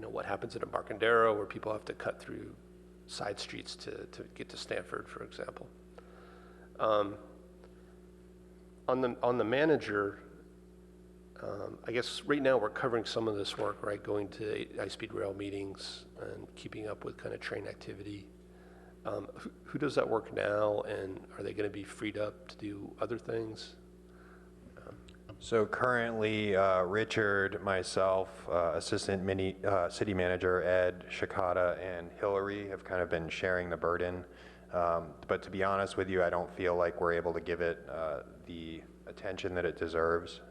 what happens in Embarcadero where people have to cut through side streets to get to Stanford, for example. On the manager, I guess right now we're covering some of this work, right? Going to high-speed rail meetings and keeping up with kind of train activity. Who does that work now, and are they going to be freed up to do other things? So currently, Richard, myself, Assistant City Manager Ed, Shikata, and Hillary have kind of been sharing the burden. But to be honest with you, I don't feel like we're able to give it the attention that it deserves.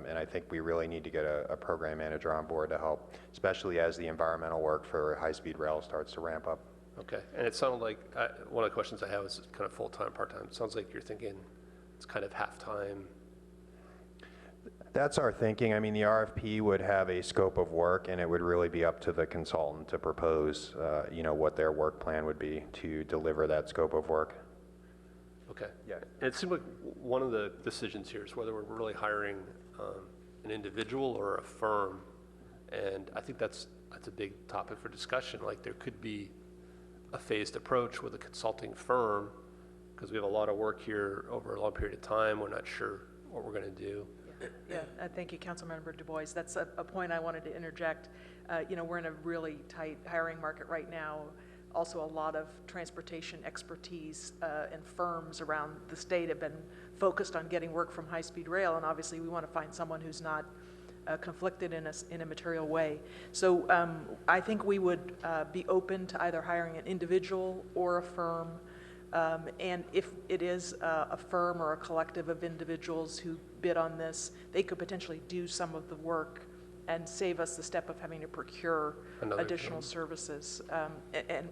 And I think we really need to get a program manager on board to help, especially as the environmental work for high-speed rail starts to ramp up. Okay, and it sounded like, one of the questions I have is kind of full-time, part-time. It sounds like you're thinking it's kind of half-time. That's our thinking. I mean, the RFP would have a scope of work, and it would really be up to the consultant to propose, what their work plan would be to deliver that scope of work. Okay. Yeah. And it seemed like one of the decisions here is whether we're really hiring an individual or a firm And I think that's a big topic for discussion. Like, there could be a phased approach with a consulting firm, because we have a lot of work here over a long period of time. We're not sure what we're going to do. Yeah, thank you, Councilmember Du Bois. That's a point I wanted to interject. We're in a really tight hiring market right now. Also, a lot of transportation expertise and firms around the state have been focused on getting work from high-speed rail, and obviously we want to find someone who's not conflicted in a material way. So I think we would be open to either hiring an individual or a firm. And if it is a firm or a collective of individuals who bid on this, they could potentially do some of the work and save us the step of having to procure additional services.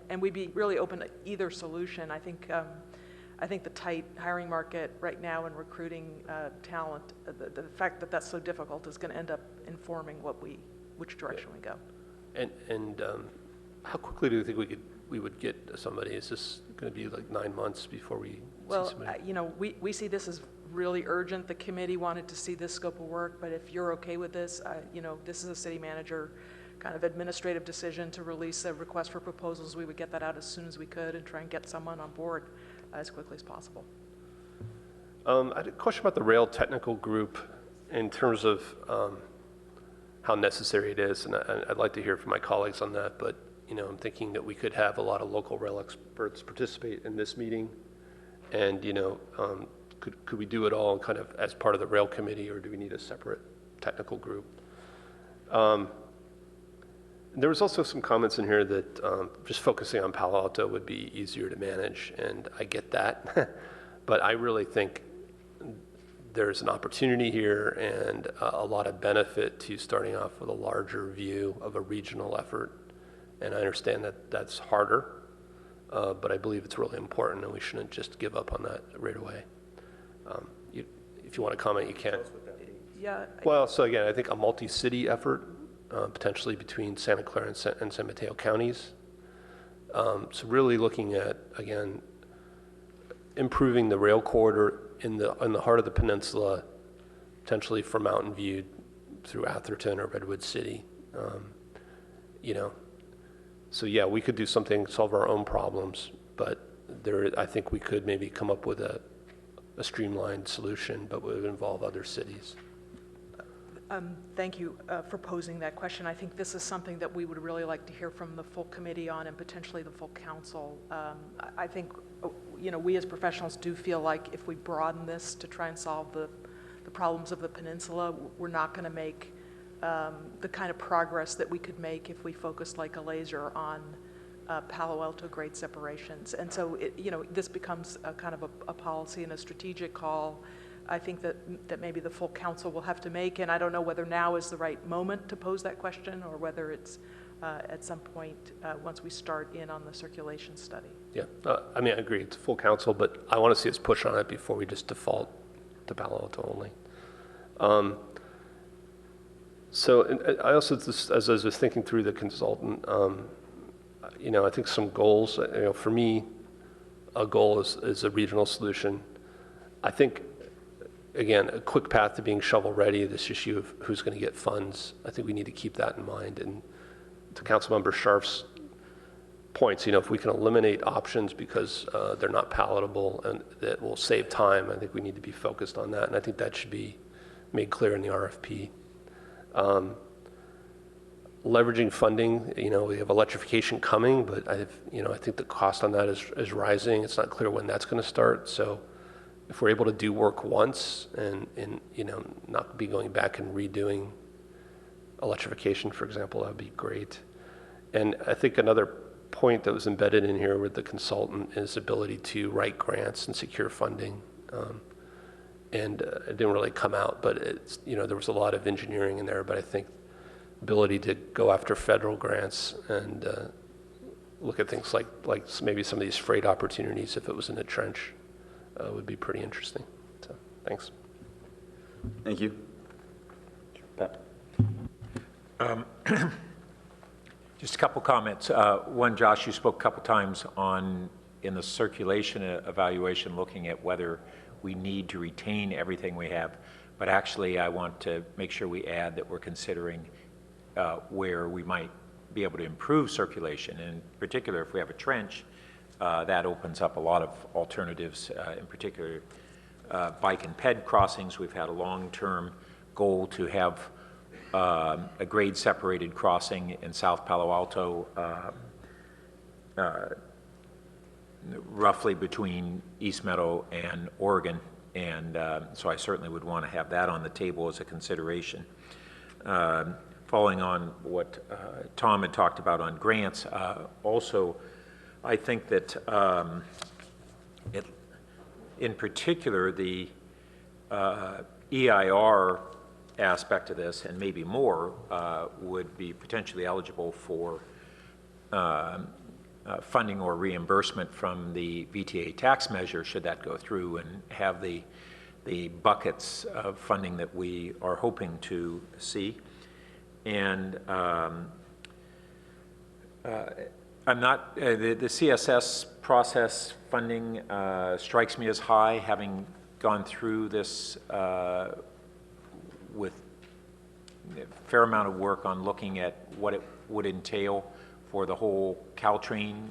And we'd be really open to either solution. I think the tight hiring market right now and recruiting talent, the fact that that's so difficult is going to end up informing which direction we go. And how quickly do you think we would get somebody? Is this going to be like 9 months before we see somebody? We see this as really urgent. The committee wanted to see this scope of work, but if you're okay with this, this is a city manager kind of administrative decision to release a request for proposals. We would get that out as soon as we could and try and get someone on board as quickly as possible. I had a question about the rail technical group in terms of how necessary it is, and I'd like to hear from my colleagues on that, but I'm thinking that we could have a lot of local rail experts participate in this meeting, and could we do it all kind of as part of the rail committee, or do we need a separate technical group? There was also some comments in here that just focusing on Palo Alto would be easier to manage, and I get that, but I really think there's an opportunity here and a lot of benefit to starting off with a larger view of a regional effort. And I understand that that's harder, but I believe it's really important, and we shouldn't just give up on that right away. If you want to comment, you can. Yeah. Well, so again, I think a multi-city effort, potentially between Santa Clara and San Mateo counties. So really looking at, again, improving the rail corridor in the heart of the peninsula, potentially from Mountain View through Atherton or Redwood City. So yeah, we could do something, solve our own problems, but I think we could maybe come up with a streamlined solution, but would involve other cities. Thank you for posing that question. I think this is something that we would really like to hear from the full committee on, and potentially the full council. I think, we as professionals do feel like if we broaden this to try and solve the problems of the peninsula, we're not going to make the kind of progress that we could make if we focused like a laser on Palo Alto grade separations. And so, this becomes a kind of a policy and a strategic call, I think that maybe the full council will have to make, and I don't know whether now is the right moment to pose that question or whether it's at some point once we start in on the circulation study. Yeah, I agree, it's full council, but I want to see us push on it before we just default to Palo Alto only. So I also, as I was thinking through the consultant, I think some goals, for me, a goal is a regional solution. I think, again, a quick path to being shovel-ready, this issue of who's going to get funds, I think we need to keep that in mind. And to Councilmember Scharf's points, if we can eliminate options because they're not palatable and that will save time, I think we need to be focused on that. And I think that should be made clear in the RFP. Leveraging funding, we have electrification coming, but I think the cost on that is rising. It's not clear when that's going to start. So if we're able to do work once and not be going back and redoing electrification, for example, that would be great. And I think another point that was embedded in here with the consultant is ability to write grants and secure funding. And it didn't really come out, but it's, there was a lot of engineering in there, but I think ability to go after federal grants and look at things like maybe some of these freight opportunities, if it was in a trench, would be pretty interesting. So, thanks. Thank you. Pat. Just a couple comments. One, Josh, you spoke a couple times in the circulation evaluation, looking at whether we need to retain everything we have. But actually, I want to make sure we add that we're considering where we might be able to improve circulation. In particular, if we have a trench, that opens up a lot of alternatives, in particular bike and ped crossings. We've had a long-term goal to have a grade-separated crossing in South Palo Alto, roughly between East Meadow and Oregon, and so I certainly would want to have that on the table as a consideration. Following on what Tom had talked about on grants, also I think that in particular the EIR aspect of this, and maybe more, would be potentially eligible for funding or reimbursement from the VTA tax measure, should that go through, and have the buckets of funding that we are hoping to see. And I'm not, the CSS process funding strikes me as high, having gone through this with a fair amount of work on looking at what it would entail for the whole Caltrain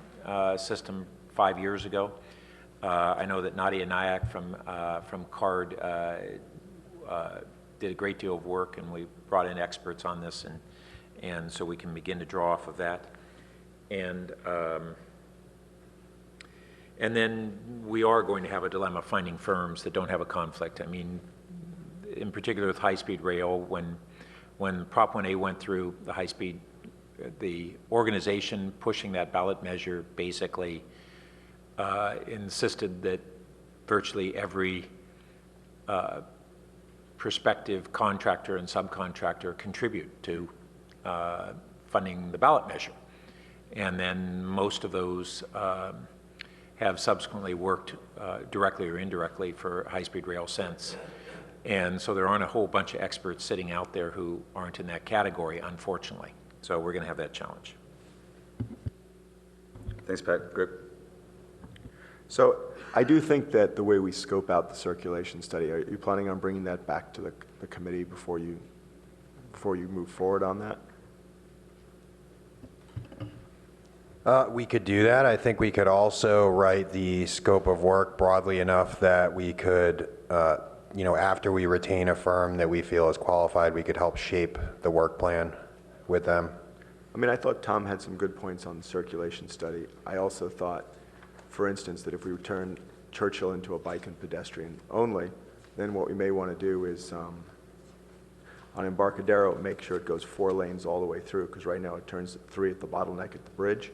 system 5 years ago. I know that Nadia Nyack from CARD did a great deal of work, and we brought in experts on this, and so we can begin to draw off of that. And then we are going to have a dilemma finding firms that don't have a conflict. I mean, in particular with high-speed rail, when Prop 1A went through, the organization pushing that ballot measure basically insisted that virtually every prospective contractor and subcontractor contribute to funding the ballot measure. And then most of those have subsequently worked directly or indirectly for high-speed rail since. And so there aren't a whole bunch of experts sitting out there who aren't in that category, unfortunately. So we're going to have that challenge. Thanks, Pat. Greg? So I do think that the way we scope out the circulation study, are you planning on bringing that back to the committee before you move forward on that? We could do that. I think we could also write the scope of work broadly enough that we could, after we retain a firm that we feel is qualified, we could help shape the work plan with them. I mean, I thought Tom had some good points on the circulation study. I also thought, for instance, that if we turn Churchill into a bike and pedestrian only, then what we may want to do is on Embarcadero, make sure it goes 4 lanes all the way through, because right now it turns 3 at the bottleneck at the bridge.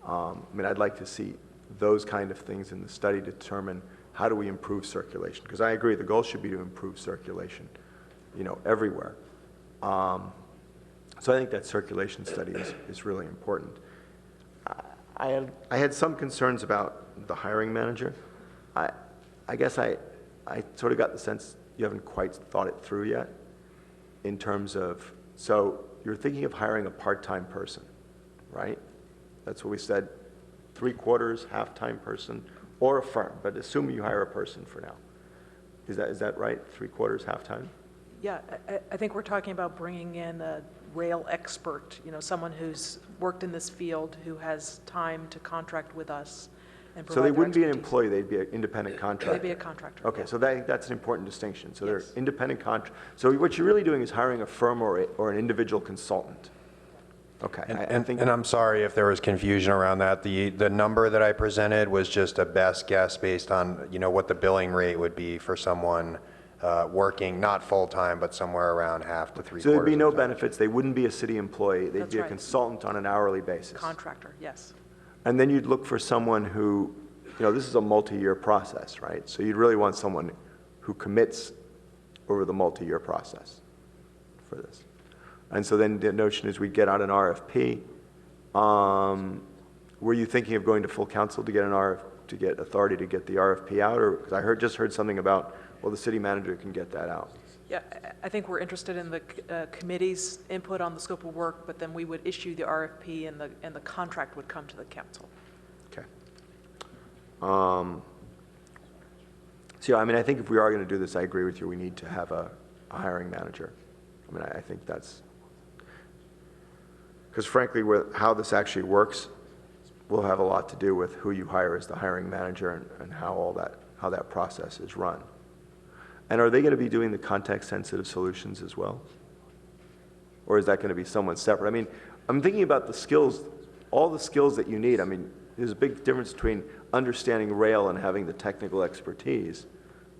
I mean, I'd like to see those kind of things in the study to determine how do we improve circulation, because I agree the goal should be to improve circulation, everywhere. So I think that circulation study is really important. I had some concerns about the hiring manager. I guess I sort of got the sense you haven't quite thought it through yet in terms of, so you're thinking of hiring a part-time person, right? That's what we said, 3/4, half-time person, or a firm, but assume you hire a person for now. Is that right, 3/4, half-time? Yeah, I think we're talking about bringing in a rail expert, someone who's worked in this field, who has time to contract with us and provide So they their wouldn't be an expertise. employee, they'd be an independent contractor? They'd be a contractor. Okay, yeah. so that's an important distinction. So they're Yes. independent So what you're really doing is hiring a firm or an individual consultant. Okay, I think. And I'm sorry if there was confusion around that. The number that I presented was just a best guess based on, what the billing rate would be for someone working, not full-time, but somewhere around half to 3/4. So there'd be no of the time. benefits, they wouldn't be a city employee, they'd That's be a right. consultant on an hourly basis. Contractor, yes. And then you'd look for someone who, this is a multi-year process, right? So you'd really want someone who commits over the multi-year process for this. And so then the notion is we'd get out an RFP. Were you thinking of going to full council to get to get authority to get the RFP out? Or, because I just heard something about, well, the city manager can get that out. Yeah, I think we're interested in the committee's input on the scope of work, but then we would issue the RFP and the contract would come to the council. Okay. So, I mean, I think if we are going to do this, I agree with you, we need to have a hiring manager. I mean, I think that's, Because frankly, with how this actually works will have a lot to do with who you hire as the hiring manager and how that process is run. And are they going to be doing the context-sensitive solutions as well? Or is that going to be someone separate? I mean, I'm thinking about the skills, all the skills that you need. I mean, there's a big difference between understanding rail and having the technical expertise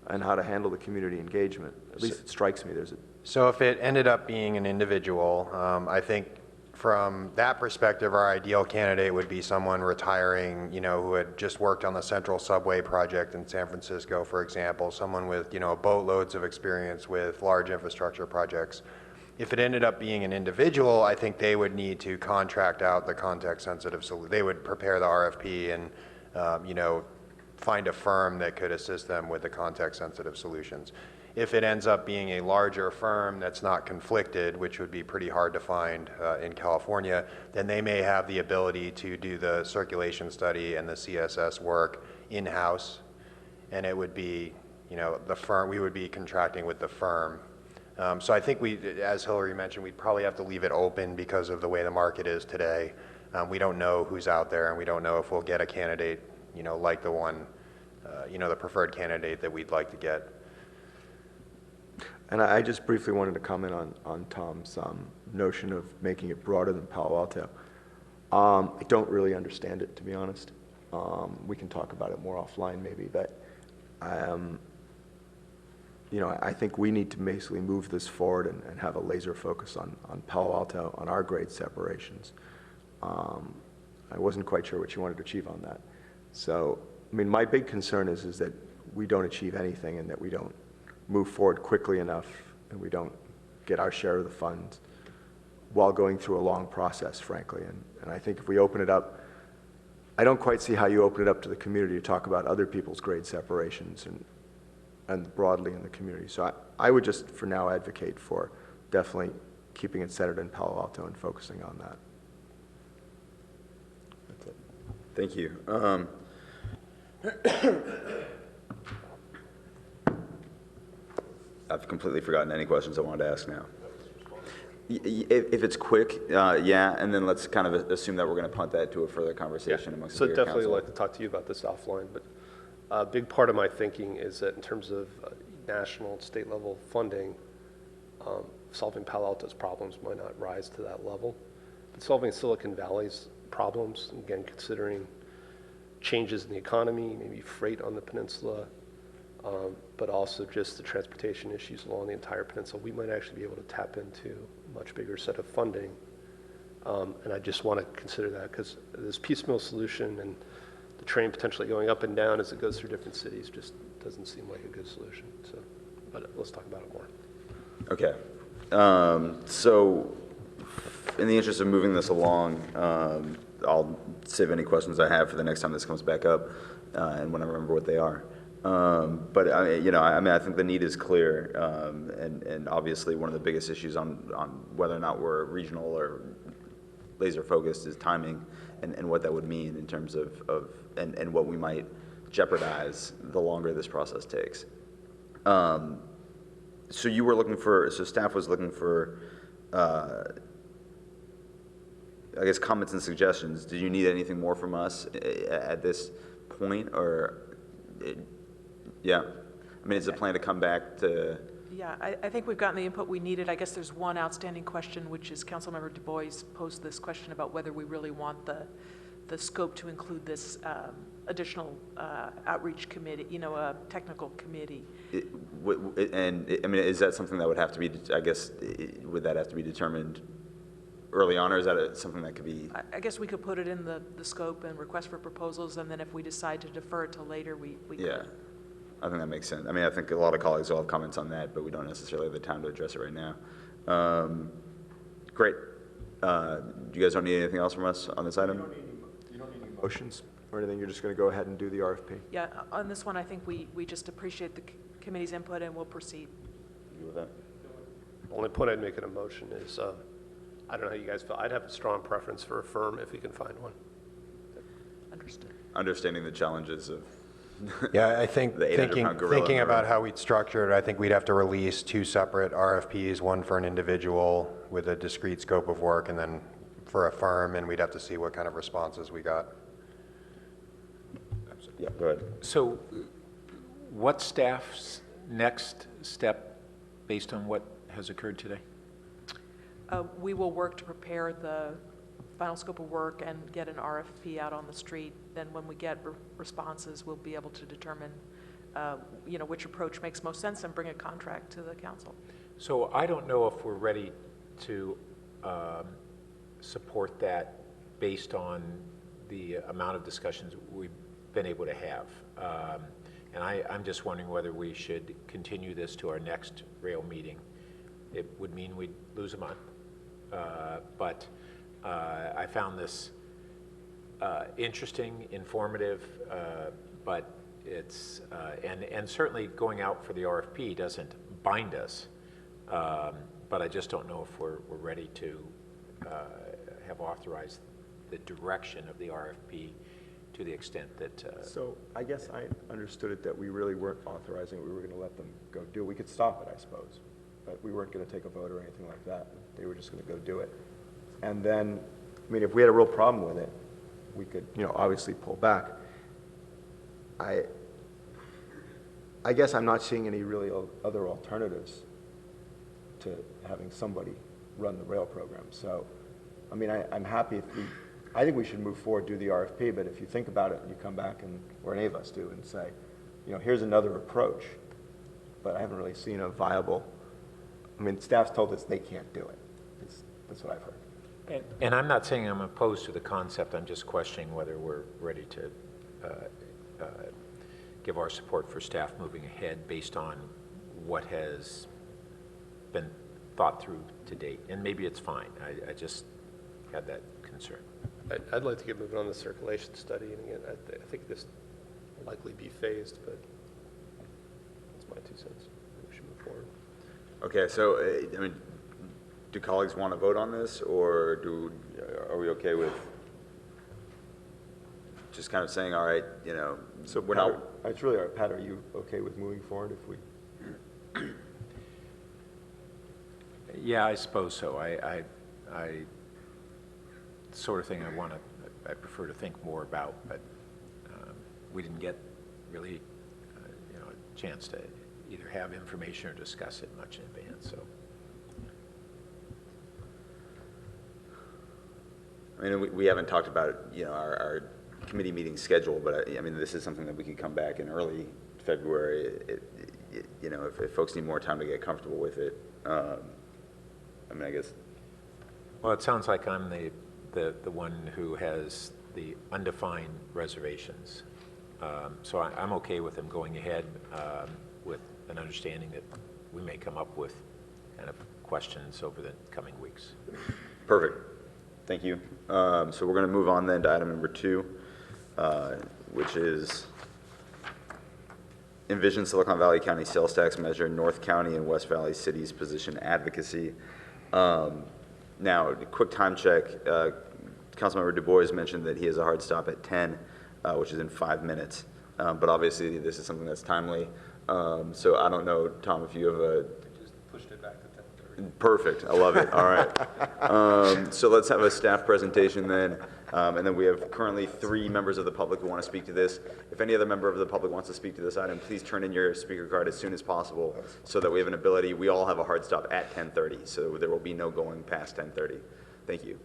and how to handle the community engagement. At least it strikes me there's a... So if it ended up being an individual, I think from that perspective, our ideal candidate would be someone retiring, who had just worked on the Central Subway project in San Francisco, for example, someone with, boatloads of experience with large infrastructure projects. If it ended up being an individual, I think they would need to contract out the context-sensitive solution. They would prepare the RFP and, find a firm that could assist them with the context-sensitive solutions. If it ends up being a larger firm that's not conflicted, which would be pretty hard to find in California, then they may have the ability to do the circulation study and the CSS work in-house, and it would be, the firm, we would be contracting with the firm. So I think as Hillary mentioned, we'd probably have to leave it open because of the way the market is today. We don't know who's out there, and we don't know if we'll get a candidate, like the one, the preferred candidate that we'd like to get. And I just briefly wanted to comment on Tom's notion of making it broader than Palo Alto. I don't really understand it, to be honest. We can talk about it more offline maybe, but I think we need to basically move this forward and have a laser focus on Palo Alto, on our grade separations. I wasn't quite sure what you wanted to achieve on that. So, I mean, my big concern is that we don't achieve anything and that we don't move forward quickly enough and we don't get our share of the funds while going through a long process, frankly. And I think if we open it up, I don't quite see how you open it up to the community to talk about other people's grade separations and broadly in the community. So I would just, for now, advocate for definitely keeping it centered in Palo Alto and focusing on that. That's it. Thank you. I've completely forgotten any questions I wanted to ask now. If it's quick, yeah, and then let's kind of assume that we're going to punt that to a further conversation amongst the So definitely council. like to talk to you about this offline, but a big part of my thinking is that in terms of national and state level funding, solving Palo Alto's problems might not rise to that level. But solving Silicon Valley's problems, again, considering changes in the economy, maybe freight on the peninsula, but also just the transportation issues along the entire peninsula, we might actually be able to tap into a much bigger set of funding. And I just want to consider that because this piecemeal solution and the train potentially going up and down as it goes through different cities just doesn't seem like a good solution. So, but let's talk about it more. Okay. So in the interest of moving this along, I'll save any questions I have for the next time this comes back up and when I remember what they are. But I think the need is clear, and obviously one of the biggest issues on whether or not we're regional or laser focused is timing and what that would mean in terms of and what we might jeopardize the longer this process takes. So you were looking for, so staff was looking for, I guess, comments and suggestions. Did you need anything more from us at this point, or? Yeah, I mean, is the plan to come back to? Yeah, I think we've gotten the input we needed. I guess there's one outstanding question, which is Councilmember Du Bois posed this question about whether we really want the scope to include this additional outreach committee, a technical committee. I mean, is that something that would have to be, I guess, would that have to be determined early on, or is that something that could be? I guess we could put it in the scope and request for proposals, and then if we decide to defer it till later, we Yeah. could. I think that makes sense. I mean, I think a lot of colleagues will have comments on that, but we don't necessarily have the time to address it right now. Great. You guys don't need anything else from us on this item? You don't need any motions or anything? You're just going to go ahead and do the RFP? Yeah, on this one, I think we just appreciate the committee's input and we'll proceed. You with that? The only point I'd make in a motion is, I don't know how you guys feel. I'd have a strong preference for a firm if we can find one. Understood. Understanding the challenges of Yeah, I think the 800-pound gorilla in thinking the about room. how we'd structure it, I think we'd have to release 2 separate RFPs, one for an individual with a discrete scope of work, and then for a firm, and we'd have to see what kind of responses we got. Yeah, go ahead. So what staff's next step based on what has occurred today? We will work to prepare the final scope of work and get an RFP out on the street. Then when we get responses, we'll be able to determine which approach makes most sense and bring a contract to the council. So I don't know if we're ready to support that based on the amount of discussions we've been able to have. And I'm just wondering whether we should continue this to our next rail meeting. It would mean we'd lose a month. But I found this interesting, informative, but it's, and certainly going out for the RFP doesn't bind us, but I just don't know if we're ready to have authorized the direction of the RFP to the extent that... So I guess I understood it that we really weren't authorizing it. We were going to let them go do it. We could stop it, I suppose, but we weren't going to take a vote or anything like that. They were just going to go do it. And then, I mean, if we had a real problem with it, we could, obviously pull back. I guess I'm not seeing any really other alternatives to having somebody run the rail program. So, I mean, I'm happy if I think we should move forward, do the RFP, but if you think about it and you come back or any of us do and say, here's another approach, but I haven't really seen a viable, I mean, staff's told us they can't do it. That's what I've heard. And I'm not saying I'm opposed to the concept, I'm just questioning whether we're ready to give our support for staff moving ahead based on what has been thought through to date. And maybe it's fine, I just had that concern. I'd like to get moving on the circulation study, and again, I think this will likely be phased, but that's my 2 cents. We should move forward. Okay, so, I mean, do colleagues want to vote on this, or are we okay with just kind of saying, all right, So we're Pat, not... it's really, Pat, are you okay with moving forward if we? Yeah, I suppose so. I sort of thing I prefer to think more about, but we didn't get really, a chance to either have information or discuss it much in advance, so. I mean, we haven't talked about, our committee meeting schedule, but I mean, this is something that we could come back in early February, if folks need more time to get comfortable with it. I mean, I guess. Well, it sounds like I'm the one who has the undefined reservations. So I'm okay with them going ahead with an understanding that we may come up with kind of questions over the coming weeks. Perfect. Thank you. So we're going to move on then to item number 2, which is Envision Silicon Valley County Sales Tax Measure, North County and West Valley Cities Position Advocacy. Now, quick time check. Councilmember Du Bois mentioned that he has a hard stop at 10, which is in 5 minutes. But obviously, this is something that's timely. So I don't know, Tom, if you have a... Just pushed it back to 10:30. Perfect. I love it. All right. So let's have a staff presentation then. And then we have currently 3 members of the public who want to speak to this. If any other member of the public wants to speak to this item, please turn in your speaker card as soon as possible so that we have an ability. We all have a hard stop at 10:30, so there will be no going past 10:30. Thank you.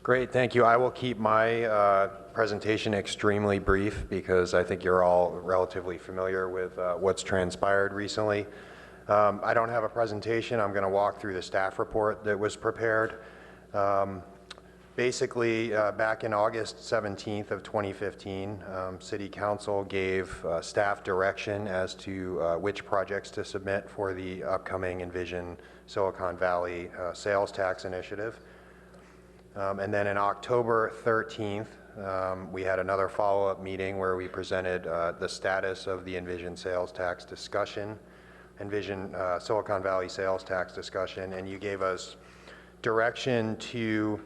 Great, thank you. I will keep my presentation extremely brief because I think you're all relatively familiar with what's transpired recently. I don't have a presentation. I'm going to walk through the staff report that was prepared. Basically, back in August 17th of 2015, City Council gave staff direction as to which projects to submit for the upcoming Envision Silicon Valley sales tax initiative. And then in October 13th, we had another follow-up meeting where we presented the status of the Envision sales tax discussion, Envision Silicon Valley sales tax discussion, and you gave us direction to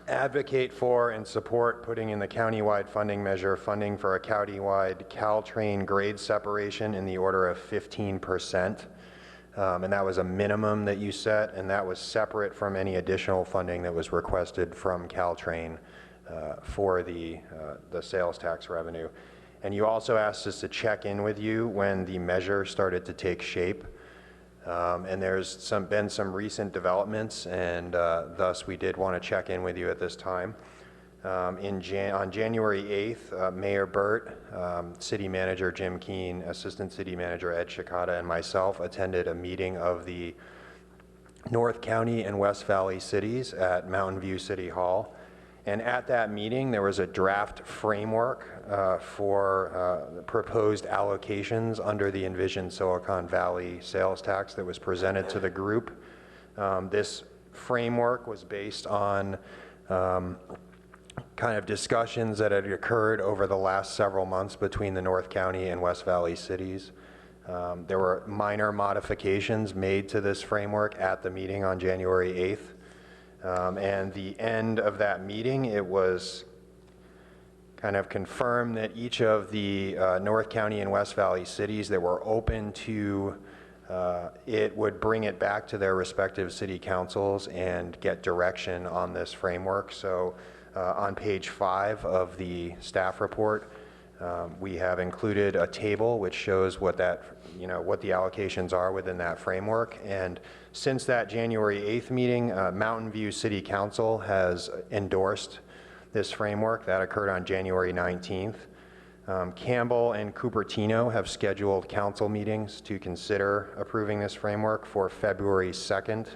advocate for and support putting in the countywide funding measure funding for a countywide Caltrain grade separation in the order of 15%. and that was a minimum that you set, and that was separate from any additional funding that was requested from Caltrain for the sales tax revenue. And you also asked us to check in with you when the measure started to take shape. And there's been some recent developments, and thus we did want to check in with you at this time. On January 8th, Mayor Burt, City Manager Jim Keene, Assistant City Manager Ed Shikata, and myself attended a meeting of the North County and West Valley cities at Mountain View City Hall. And at that meeting, there was a draft framework for proposed allocations under the envisioned Silicon Valley sales tax that was presented to the group. This framework was based on kind of discussions that had occurred over the last several months between the North County and West Valley cities. There were minor modifications made to this framework at the meeting on January 8th. And the end of that meeting, it was kind of confirmed that each of the North County and West Valley cities that were open to it would bring it back to their respective city councils and get direction on this framework. So on page 5 of the staff report, we have included a table which shows what that, what the allocations are within that framework. And since that January 8th meeting, Mountain View City Council has endorsed this framework. That occurred on January 19th. Campbell and Cupertino have scheduled council meetings to consider approving this framework for February 2nd.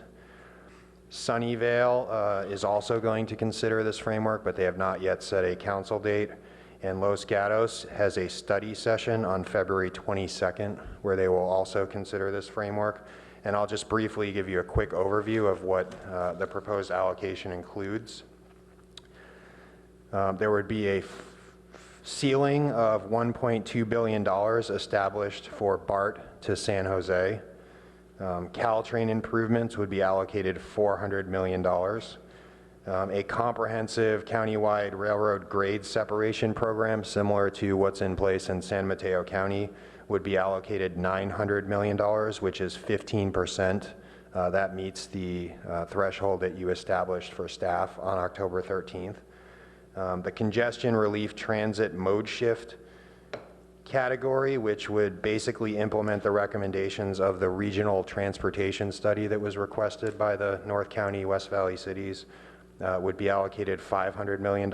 Sunnyvale is also going to consider this framework, but they have not yet set a council date. And Los Gatos has a study session on February 22nd, where they will also consider this framework. And I'll just briefly give you a quick overview of what the proposed allocation includes. There would be a ceiling of $1.2 billion established for BART to San Jose. Caltrain improvements would be allocated $400 million. A comprehensive countywide railroad grade separation program similar to what's in place in San Mateo County would be allocated $900 million, which is 15%. That meets the threshold that you established for staff on October 13th. The congestion relief transit mode shift category, which would basically implement the recommendations of the regional transportation study that was requested by the North County, West Valley cities, would be allocated $500 million.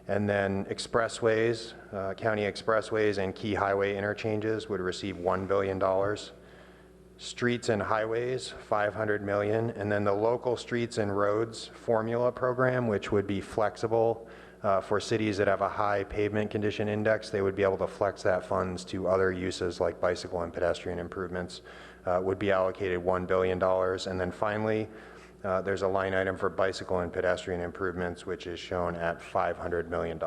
And then expressways, county expressways and key highway interchanges would receive $1 billion. Streets and highways, $500 million. And then the local streets and roads formula program, which would be flexible for cities that have a high pavement condition index. They would be able to flex that funds to other uses like bicycle and pedestrian improvements, would be allocated $1 billion. And then finally, there's a line item for bicycle and pedestrian improvements, which is shown at $500 million.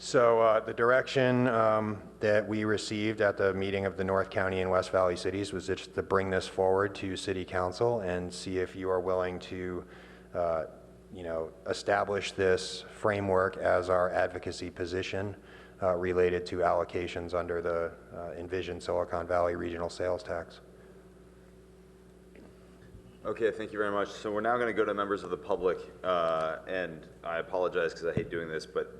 So the direction that we received at the meeting of the North County and West Valley cities was just to bring this forward to City Council and see if you are willing to establish this framework as our advocacy position related to allocations under the envisioned Silicon Valley regional sales tax. Okay, thank you very much. So we're now going to go to members of the public, and I apologize because I hate doing this, but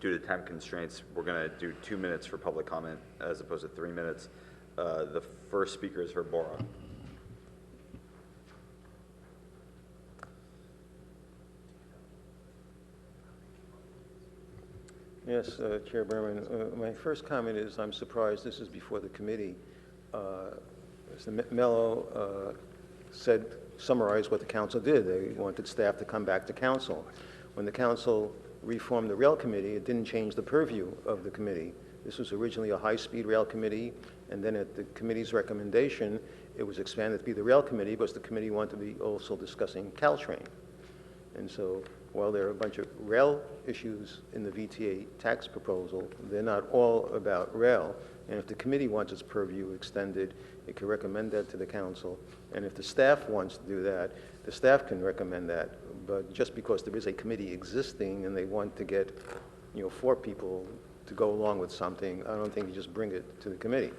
due to time constraints, we're going to do 2 minutes for public comment as opposed to 3 minutes. The first speaker is Herb Bora. Yes, Chair Berman. My first comment is I'm surprised this is before the committee. Mr. Mello summarized what the council did. They wanted staff to come back to council. When the council reformed the rail committee, it didn't change the purview of the committee. This was originally a high-speed rail committee, and then at the committee's recommendation, it was expanded to be the rail committee because the committee wanted to be also discussing Caltrain. And so while there are a bunch of rail issues in the VTA tax proposal, they're not all about rail. And if the committee wants its purview extended, it can recommend that to the council. And if the staff wants to do that, the staff can recommend that. But just because there is a committee existing and they want to get, 4 people to go along with something, I don't think you just bring it to the committee.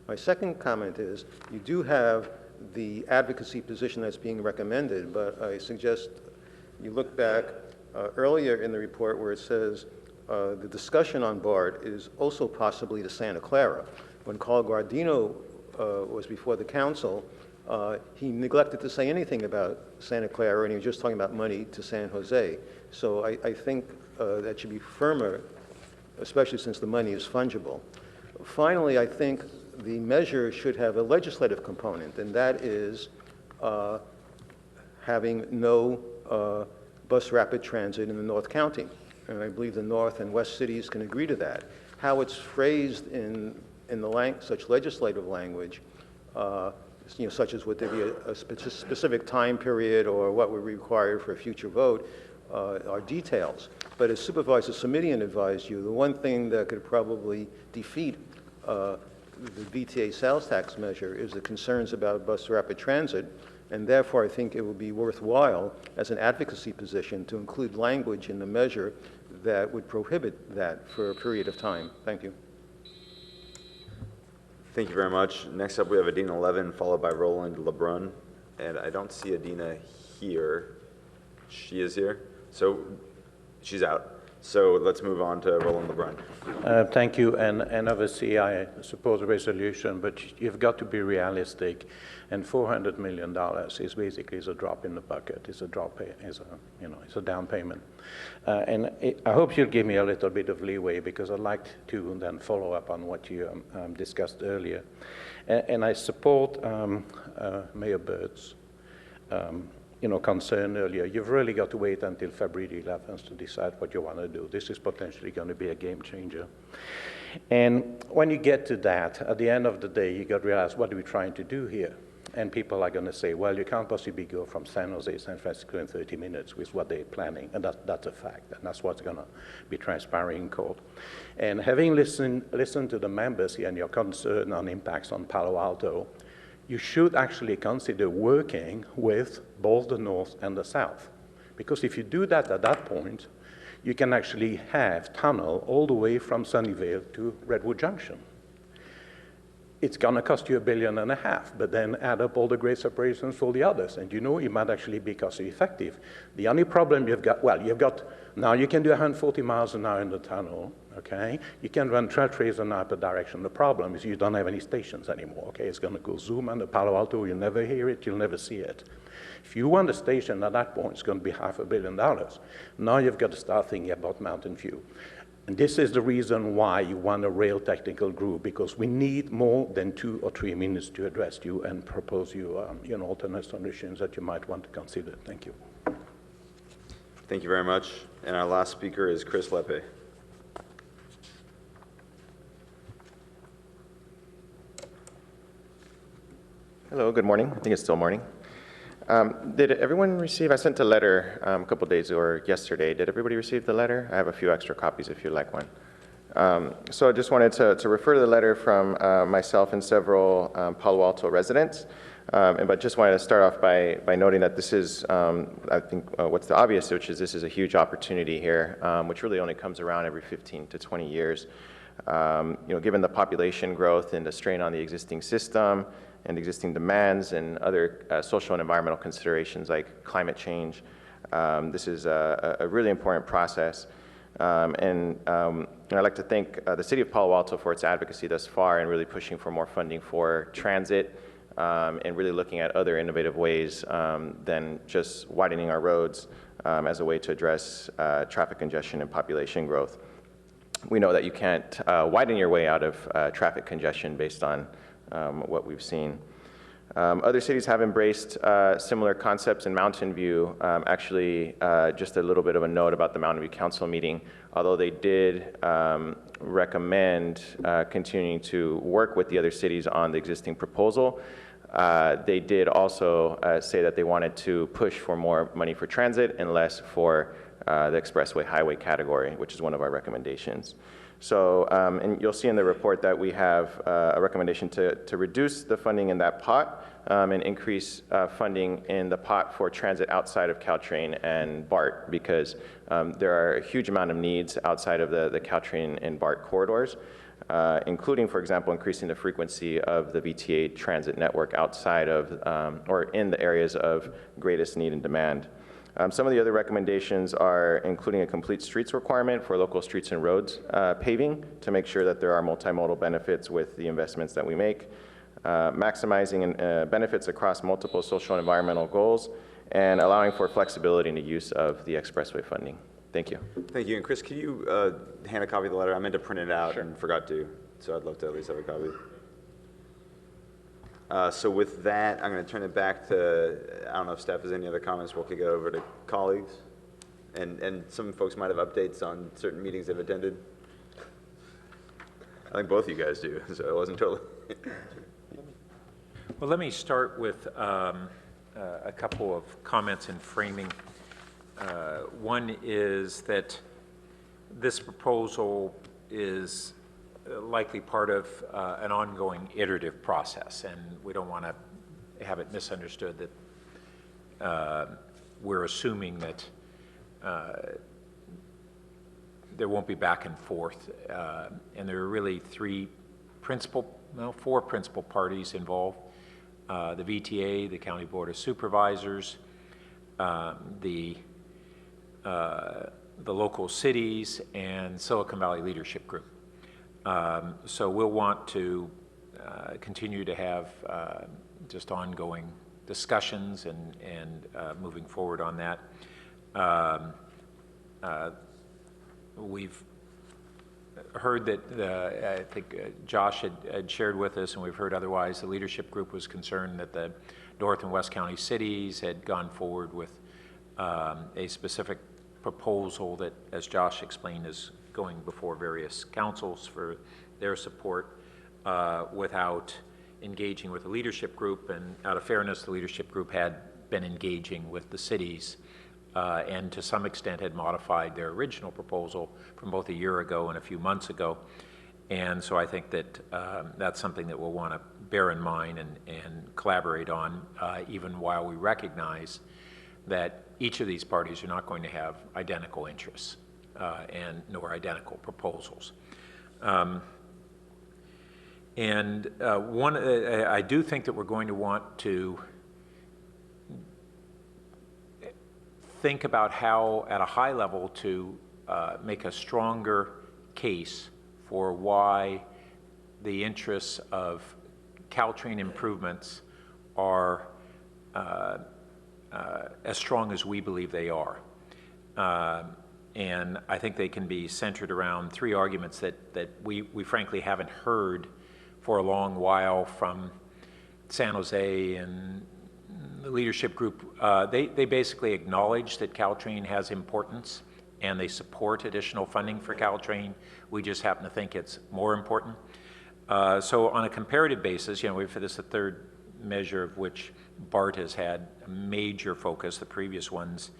My second comment is, you do have the advocacy position that's being recommended, but I suggest you look back earlier in the report where it says the discussion on BART is also possibly to Santa Clara. When Carl Guardino was before the council, he neglected to say anything about Santa Clara, and he was just talking about money to San Jose. So I think that should be firmer, especially since the money is fungible. Finally, I think the measure should have a legislative component, and that is having no bus rapid transit in the North County. And I believe the North and West cities can agree to that. How it's phrased in such legislative language, such as would there be a specific time period or what would be required for a future vote, are details. But as Supervisor Simitian advised you, the one thing that could probably defeat the VTA sales tax measure is the concerns about bus rapid transit, and therefore I think it would be worthwhile as an advocacy position to include language in the measure that would prohibit that for a period of time. Thank you. Thank you very much. Next up, we have Adina Levin, followed by Roland LeBrun. And I don't see Adina here. She is here. So she's out. So let's move on to Roland LeBrun. Thank you, and obviously I support the resolution, but you've got to be realistic, and $400 million is basically a drop in the bucket. It's a drop, it's a down payment, I hope you'll give me a little bit of leeway because I'd like to then follow up on what you discussed earlier, and I support Mayor Bird's concern earlier. You've really got to wait until February 11th to decide what you want to do. This is potentially going to be a game changer. And when you get to that, at the end of the day, you got to realize, what are we trying to do here? And people are going to say, well, you can't possibly go from San Jose, San Francisco in 30 minutes with what they're planning. And that's a fact. And that's what's going to be transpiring in court. And having listened to the members here and your concern on impacts on Palo Alto, you should actually consider working with both the North and the South. Because if you do that at that point, you can actually have tunnel all the way from Sunnyvale to Redwood Junction. It's going to cost you $1.5 billion, but then add up all the grade separations for the others, and it might actually be cost effective. The only problem now you can do 140 miles an hour in the tunnel, okay? You can run trails in either direction. The problem is you don't have any stations anymore, okay? It's going to go zoom on the Palo Alto, you'll never hear it, you'll never see it. If you want a station at that point, it's going to be $500 million. Now you've got to start thinking about Mountain View. And this is the reason why you want a rail technical group, because we need more than 2 or 3 minutes to address you and propose you alternate solutions that you might want to consider. Thank you. Thank you very much. And our last speaker is Chris Lepe. Hello, good morning. I think it's still morning. Did everyone receive, I sent a letter a couple days or yesterday. Did everybody receive the letter? I have a few extra copies if you'd like one. So I just wanted to refer to the letter from myself and several Palo Alto residents. But just wanted to start off by noting that this is, I think, what's the obvious, which is this is a huge opportunity here, which really only comes around every 15 to 20 years. Given the population growth and the strain on the existing system, and existing demands and other social and environmental considerations like climate change. This is a really important process. I'd like to thank the City of Palo Alto for its advocacy thus far and really pushing for more funding for transit and really looking at other innovative ways than just widening our roads as a way to address traffic congestion and population growth. We know that you can't widen your way out of traffic congestion based on what we've seen. Other cities have embraced similar concepts in Mountain View. Actually, just a little bit of a note about the Mountain View Council meeting. Although they did recommend continuing to work with the other cities on the existing proposal, they did also say that they wanted to push for more money for transit and less for the expressway highway category, which is one of our recommendations. So, and you'll see in the report that we have a recommendation to reduce the funding in that pot and increase funding in the pot for transit outside of Caltrain and BART, because there are a huge amount of needs outside of the Caltrain and BART corridors. including, for example, increasing the frequency of the VTA transit network outside of or in the areas of greatest need and demand. Some of the other recommendations are including a complete streets requirement for local streets and roads paving to make sure that there are multimodal benefits with the investments that we make, maximizing benefits across multiple social and environmental goals, and allowing for flexibility in the use of the expressway funding. Thank you. Thank you. And Chris, can you hand a copy of the letter? I meant to print it out and forgot to, so I'd love to at least have a copy. So with that, I'm going to turn it back to, I don't know if staff has any other comments. We'll kick it over to colleagues. And some folks might have updates on certain meetings they've attended. I think both of you guys do, so it wasn't totally. Well, let me start with a couple of comments in framing. One is that this proposal is likely part of an ongoing iterative process, and we don't want to have it misunderstood that we're assuming that there won't be back and forth. And there are really four principal parties involved. The VTA, the County Board of Supervisors, the local cities, and Silicon Valley Leadership Group. So we'll want to continue to have just ongoing discussions and moving forward on that. We've heard that, I think Josh had shared with us, and we've heard otherwise, the leadership group was concerned that the North and West County cities had gone forward with a specific proposal that, as Josh explained, is going before various councils for their support without engaging with the leadership group. And out of fairness, the leadership group had been engaging with the cities and to some extent had modified their original proposal from both a year ago and a few months ago. And so I think that that's something that we'll want to bear in mind and collaborate on, even while we recognize that each of these parties are not going to have identical interests and nor identical proposals. I do think that we're going to want to think about how, at a high level, to make a stronger case for why the interests of Caltrain improvements are as strong as we believe they are. And I think they can be centered around three arguments that we frankly haven't heard for a long while from San Jose and the leadership group. They basically acknowledge that Caltrain has importance and they support additional funding for Caltrain. We just happen to think it's more important. So on a comparative basis, this is the third measure of which BART has had a major focus, the previous one's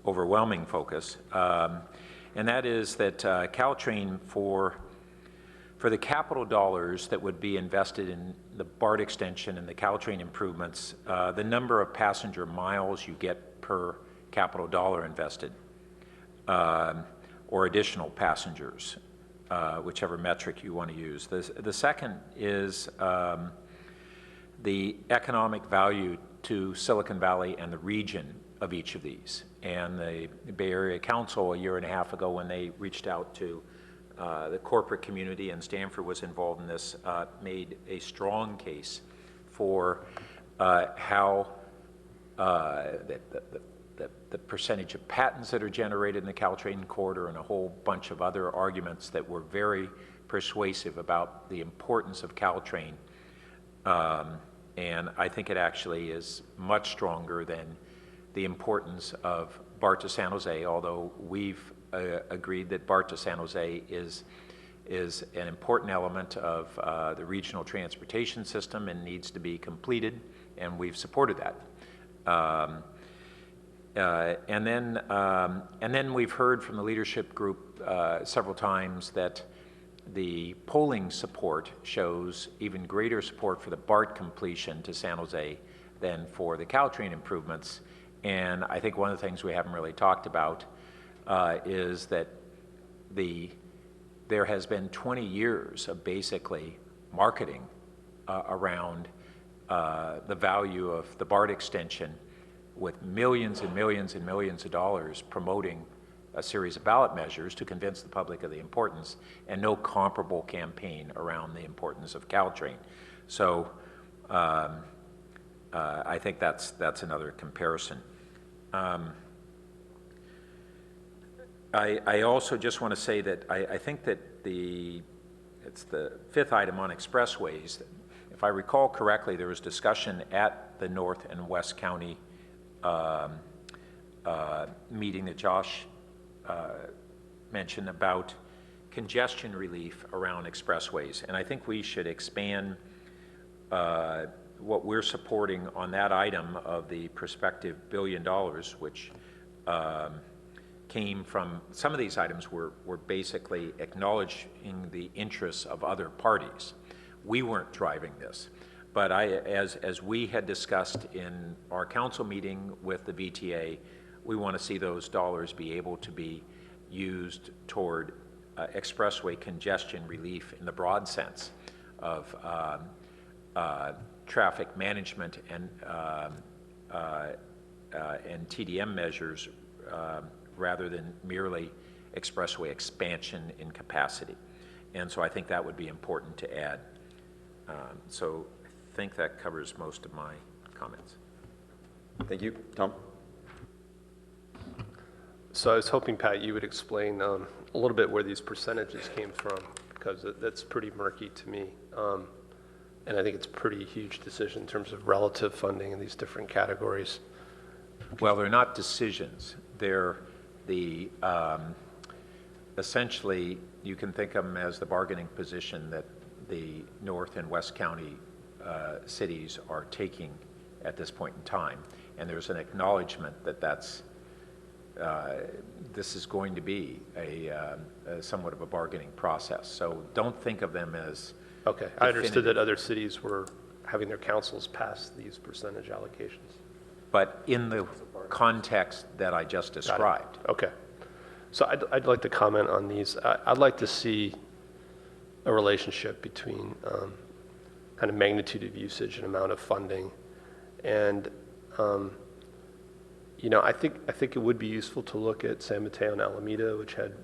overwhelming focus. And that is that Caltrain, for the capital dollars that would be invested in the BART extension and the Caltrain improvements, the number of passenger miles you get per capital dollar invested, or additional passengers, whichever metric you want to use. The second is the economic value to Silicon Valley and the region of each of these. And the Bay Area Council, a year and a half ago, when they reached out to the corporate community, and Stanford was involved in this, made a strong case for how the percentage of patents that are generated in the Caltrain corridor and a whole bunch of other arguments that were very persuasive about the importance of Caltrain. And I think it actually is much stronger than the importance of BART to San Jose, although we've agreed that BART to San Jose is an important element of the regional transportation system and needs to be completed, and we've supported that. And then we've heard from the leadership group several times that the polling support shows even greater support for the BART completion to San Jose than for the Caltrain improvements. And I think one of the things we haven't really talked about is that the there has been 20 years of basically marketing around the value of the BART extension, with millions and millions and millions of dollars promoting a series of ballot measures to convince the public of the importance, and no comparable campaign around the importance of Caltrain. So I think that's another comparison. I also just want to say that I think that it's the fifth item on expressways. If I recall correctly, there was discussion at the North and West County meeting that Josh mentioned about congestion relief around expressways. And I think we should expand what we're supporting on that item of the prospective $1 billion, which came from, some of these items were basically acknowledging the interests of other parties. We weren't driving this. But as we had discussed in our council meeting with the VTA, we want to see those dollars be able to be used toward expressway congestion relief in the broad sense of traffic management and TDM measures rather than merely expressway expansion in capacity. And so I think that would be important to add. So I think that covers most of my comments. Thank you. Tom? So I was hoping, Pat, you would explain a little bit where these percentages came from, because that's pretty murky to me. And I think it's a pretty huge decision in terms of relative funding in these different categories. Well, they're not decisions. They're essentially, you can think of them as the bargaining position that the North and West County cities are taking at this point in time. And there's an acknowledgement that this is going to be a somewhat of a bargaining process. So don't think of them as okay. definitive. I understood that other cities were having their councils pass these percentage allocations. But in the context that I just described. Okay. So I'd like to comment on these. I'd like to see a relationship between kind of magnitude of usage and amount of funding. And, you know, I think it would be useful to look at San Mateo and Alameda, which had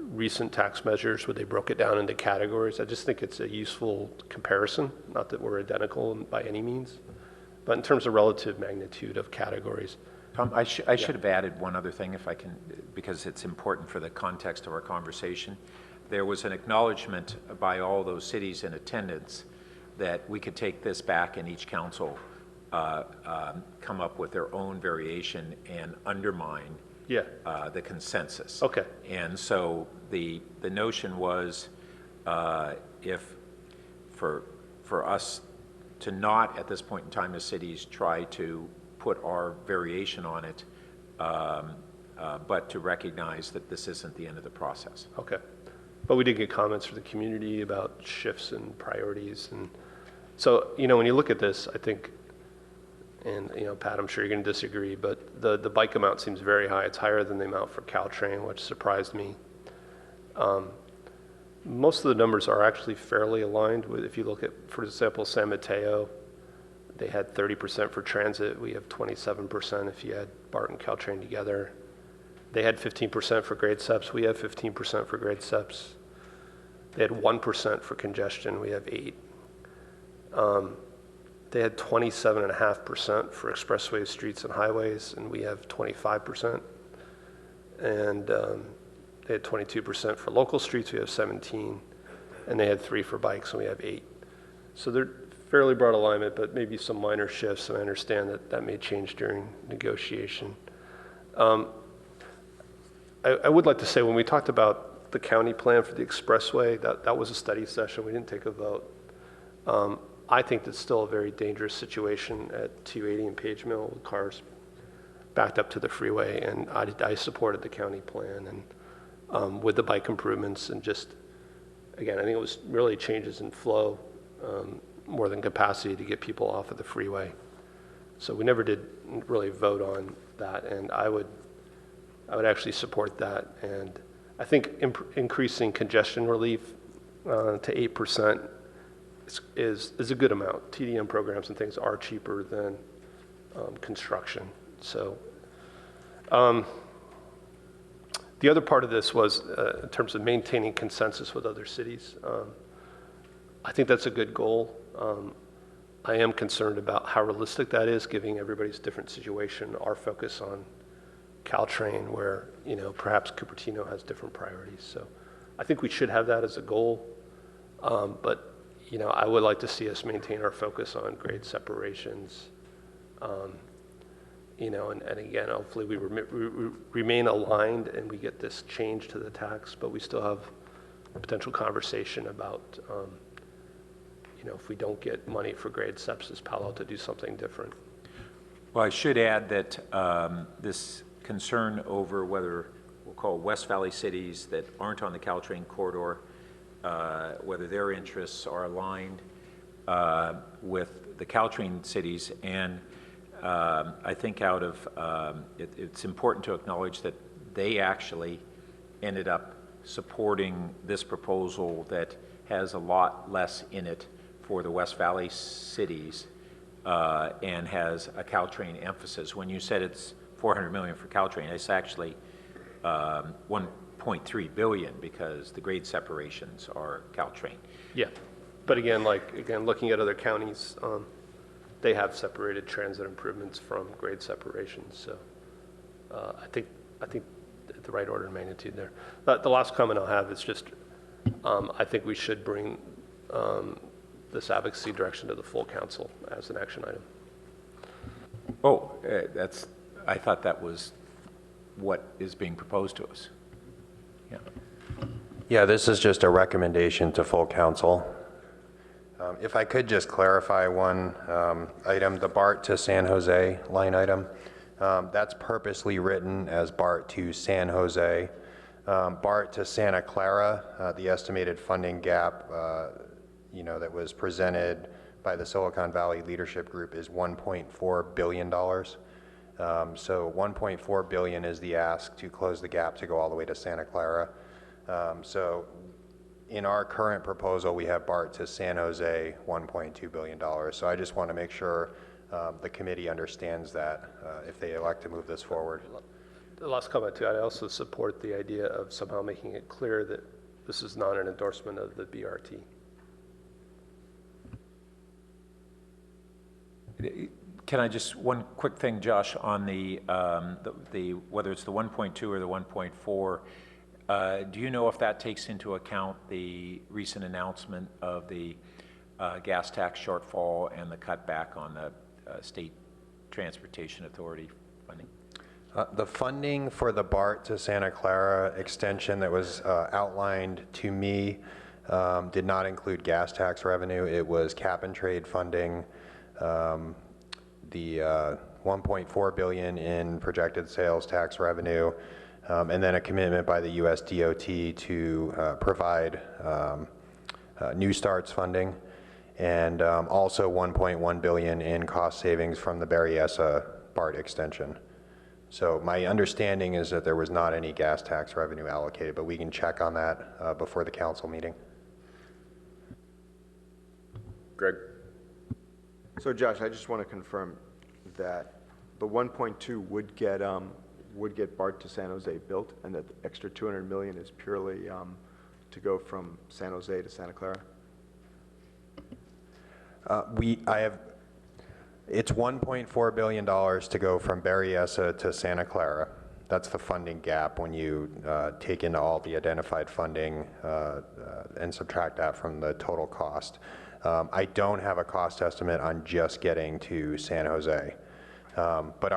recent tax measures where they broke it down into categories. I just think it's a useful comparison, not that we're identical by any means, but in terms of relative magnitude of categories. Tom, I should have added one other thing if I can, because it's important for the context of our conversation. There was an acknowledgement by all those cities in attendance that we could take this back and each council come up with their own variation and undermine the consensus. Okay. And so the notion was if for us to not at this point in time as cities try to put our variation on it, but to recognize that this isn't the end of the process. Okay. But we did get comments from the community about shifts and priorities. And so, you know, when you look at this, I think, and, you know, Pat, I'm sure you're going to disagree, but the bike amount seems very high. It's higher than the amount for Caltrain, which surprised me. Most of the numbers are actually fairly aligned with, if you look at, for example, San Mateo, they had 30% for transit. We have 27% if you add BART and Caltrain together. They had 15% for grade SEPs. We have 15% for grade SEPs. They had 1% for congestion. We have 8%. They had 27.5% for expressways, streets, and highways, and we have 25%. And they had 22% for local streets. We have 17%. And they had 3% for bikes, and we have 8%. So they're fairly broad alignment, but maybe some minor shifts, and I understand that may change during negotiation. I would like to say, when we talked about the county plan for the expressway, that was a study session. We didn't take a vote. I think that's still a very dangerous situation at 280 and Page Mill with cars backed up to the freeway, and I supported the county plan and with the bike improvements, and just, again, I think it was really changes in flow more than capacity to get people off of the freeway. So we never did really vote on that, and I would actually support that. And I think increasing congestion relief to 8% is a good amount. TDM programs and things are cheaper than construction. So the other part of this was in terms of maintaining consensus with other cities. I think that's a good goal. I am concerned about how realistic that is, given everybody's different situation. Our focus on Caltrain, where perhaps Cupertino has different priorities. So I think we should have that as a goal, but I would like to see us maintain our focus on grade separations. And again, hopefully we remain aligned and we get this change to the tax, but we still have a potential conversation about, if we don't get money for grade sepsis, Palo to do something different. Well, I should add that this concern over whether we'll call West Valley cities that aren't on the Caltrain corridor, whether their interests are aligned with the Caltrain cities, and I think it's important to acknowledge that they actually ended up supporting this proposal that has a lot less in it for the West Valley cities and has a Caltrain emphasis. When you said it's $400 million for Caltrain, it's actually $1.3 billion because the grade separations are Caltrain. Yeah, but again, looking at other counties, they have separated transit improvements from grade separations. So I think the right order of magnitude there. The last comment I'll have is just I think we should bring this advocacy direction to the full council as an action item. Oh, I thought that was what is being proposed to us. Yeah. Yeah, this is just a recommendation to full council. If I could just clarify one item, the BART to San Jose line item, that's purposely written as BART to San Jose. BART to Santa Clara, the estimated funding gap, that was presented by the Silicon Valley Leadership Group is $1.4 billion. So $1.4 billion is the ask to close the gap to go all the way to Santa Clara. So in our current proposal, we have BART to San Jose, $1.2 billion. So I just want to make sure the committee understands that if they elect to move this forward. The last comment too, I also support the idea of somehow making it clear that this is not an endorsement of the BRT. Can I just, one quick thing, Josh, on the whether it's the 1.2 or the 1.4, do you know if that takes into account the recent announcement of the gas tax shortfall and the cutback on the state transportation authority funding? The funding for the BART to Santa Clara extension that was outlined to me did not include gas tax revenue. It was cap and trade funding, the $1.4 billion in projected sales tax revenue, and then a commitment by the US DOT to provide new starts funding, and also $1.1 billion in cost savings from the Berryessa BART extension. So my understanding is that there was not any gas tax revenue allocated, but we can check on that before the council meeting. Greg? So Josh, I just want to confirm that the 1.2 would get BART to San Jose built, and that the extra $200 million is purely to go from San Jose to Santa Clara? It's $1.4 billion to go from Berryessa to Santa Clara. That's the funding gap when you take in all the identified funding and subtract that from the total cost. I don't have a cost estimate on just getting to San Jose. But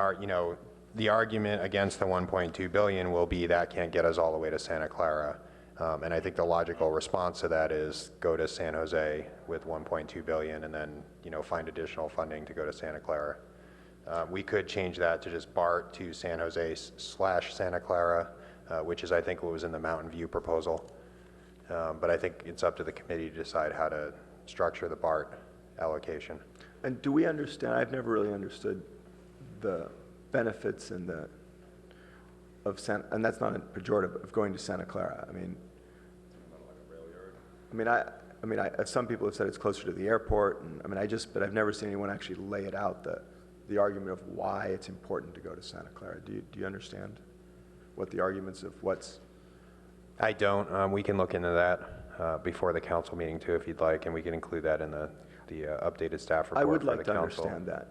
the argument against the 1.2 billion will be that can't get us all the way to Santa Clara. And I think the logical response to that is go to San Jose with 1.2 billion and then find additional funding to go to Santa Clara. We could change that to just BART to San Jose / Santa Clara, which is I think what was in the Mountain View proposal. But I think it's up to the committee to decide how to structure the BART allocation. And do we understand, I've never really understood the benefits and and that's not a pejorative, of going to Santa Clara. Some people have said it's closer to the airport, and but I've never seen anyone actually lay it out, the argument of why it's important to go to Santa Clara. Do you understand what the arguments of what's? I don't. We can look into that before the council meeting too, if you'd like, and we can include that in the updated staff report. I would for like the to council. understand that.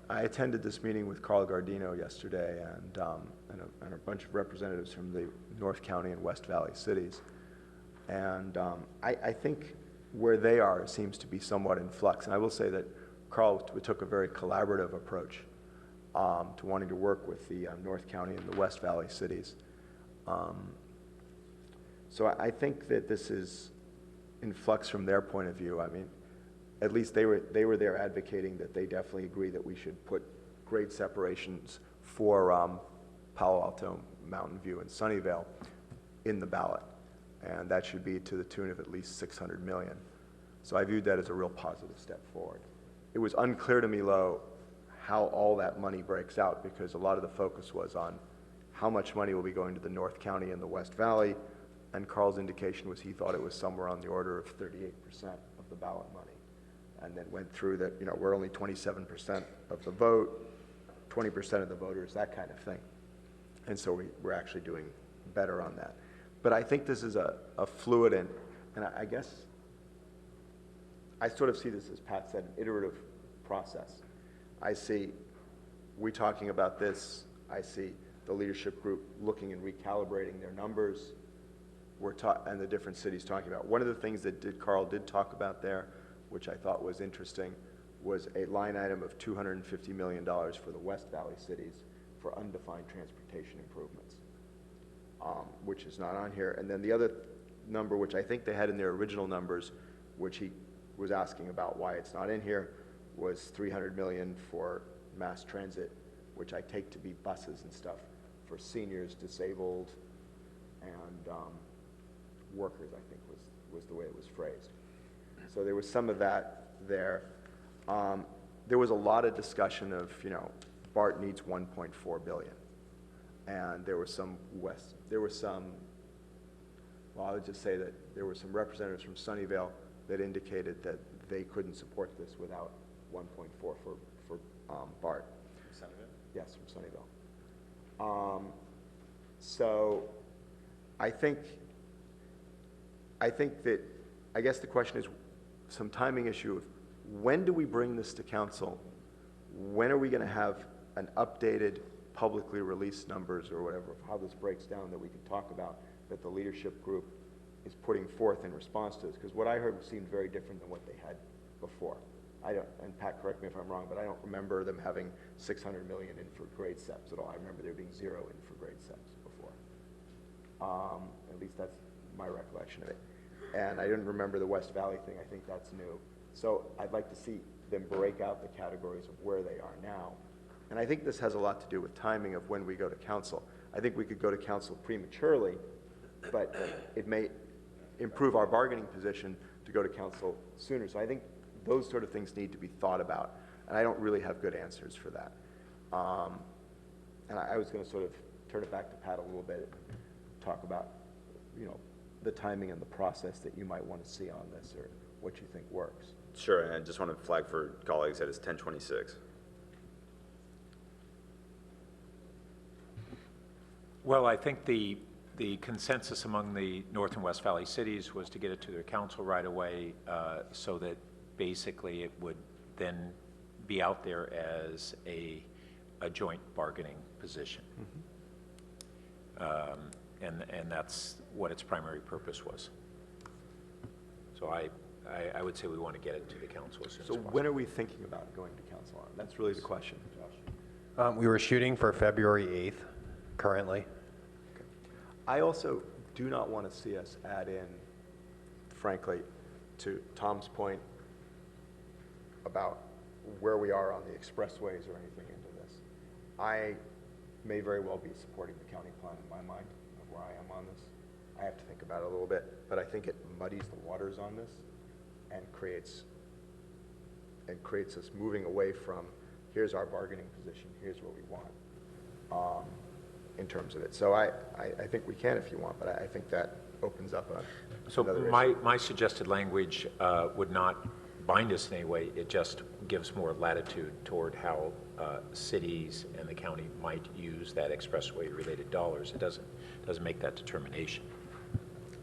I attended this meeting with Carl Gardino yesterday and a bunch of representatives from the North County and West Valley cities. And I think where they are seems to be somewhat in flux. And I will say that Carl took a very collaborative approach to wanting to work with the North County and the West Valley cities. So I think that this is in flux from their point of view. At least they were there advocating that they definitely agree that we should put grade separations for Palo Alto, Mountain View, and Sunnyvale in the ballot. And that should be to the tune of at least $600 million. So I viewed that as a real positive step forward. It was unclear to me, how all that money breaks out, because a lot of the focus was on how much money will be going to the North County and the West Valley, and Carl's indication was he thought it was somewhere on the order of 38% of the ballot money. And then went through that, we're only 27% of the vote, 20% of the voters, that kind of thing. And so we're actually doing better on that. But I think this is a fluid and I guess I sort of see this, as Pat said, an iterative process. I see we talking about this. I see the leadership group looking and recalibrating their numbers. And the different cities talking about. One of the things that Carl did talk about there, which I thought was interesting, was a line item of $250 million for the West Valley cities for undefined transportation improvements, which is not on here. And then the other number, which I think they had in their original numbers, which he was asking about why it's not in here, was $300 million for mass transit, which I take to be buses and stuff for seniors, disabled, and workers, I think was the way it was phrased. So there was some of that there. There was a lot of discussion of, BART needs $1.4 billion. And there was I would just say that there were some representatives from Sunnyvale that indicated that they couldn't support this without 1.4 for BART. From Sunnyvale? Yes, from Sunnyvale. So I think that, I guess the question is some timing issue of when do we bring this to council? When are we going to have an updated, publicly released numbers or whatever of how this breaks down that we can talk about, that the leadership group is putting forth in response to this? Because what I heard seemed very different than what they had before. And Pat, correct me if I'm wrong, but I don't remember them having $600 million in for grade SEPs at all. I remember there being zero in for grade SEPs before. At least that's my recollection of it. And I didn't remember the West Valley thing. I think that's new. So I'd like to see them break out the categories of where they are now. And I think this has a lot to do with timing of when we go to council. I think we could go to council prematurely, but it may improve our bargaining position to go to council sooner. So I think those sort of things need to be thought about. And I don't really have good answers for that. And I was going to sort of turn it back to Pat a little bit and talk about, the timing and the process that you might want to see on this, or what you think works. Sure, and I just want to flag for colleagues that it's 10:26. Well, I think the consensus among the North and West Valley cities was to get it to their council right away, so that basically it would then be out there as a joint bargaining position. Mm-hmm. And that's what its primary purpose was. So I would say we want to get it to the council as soon as possible. So when are we thinking about going to council on? That's really the question, Josh. We were shooting for February 8th currently. Okay. I also do not want to see us add in, frankly, to Tom's point about where we are on the expressways or anything into this. I may very well be supporting the county plan in my mind of where I am on this. I have to think about it a little bit, but I think it muddies the waters on this and creates us moving away from here's our bargaining position, here's what we want. in terms of it. So I think we can if you want, but I think that opens up So another my suggested language would not bind us in any way. It just gives more latitude toward how cities and the county might use that expressway-related dollars. It doesn't make that determination.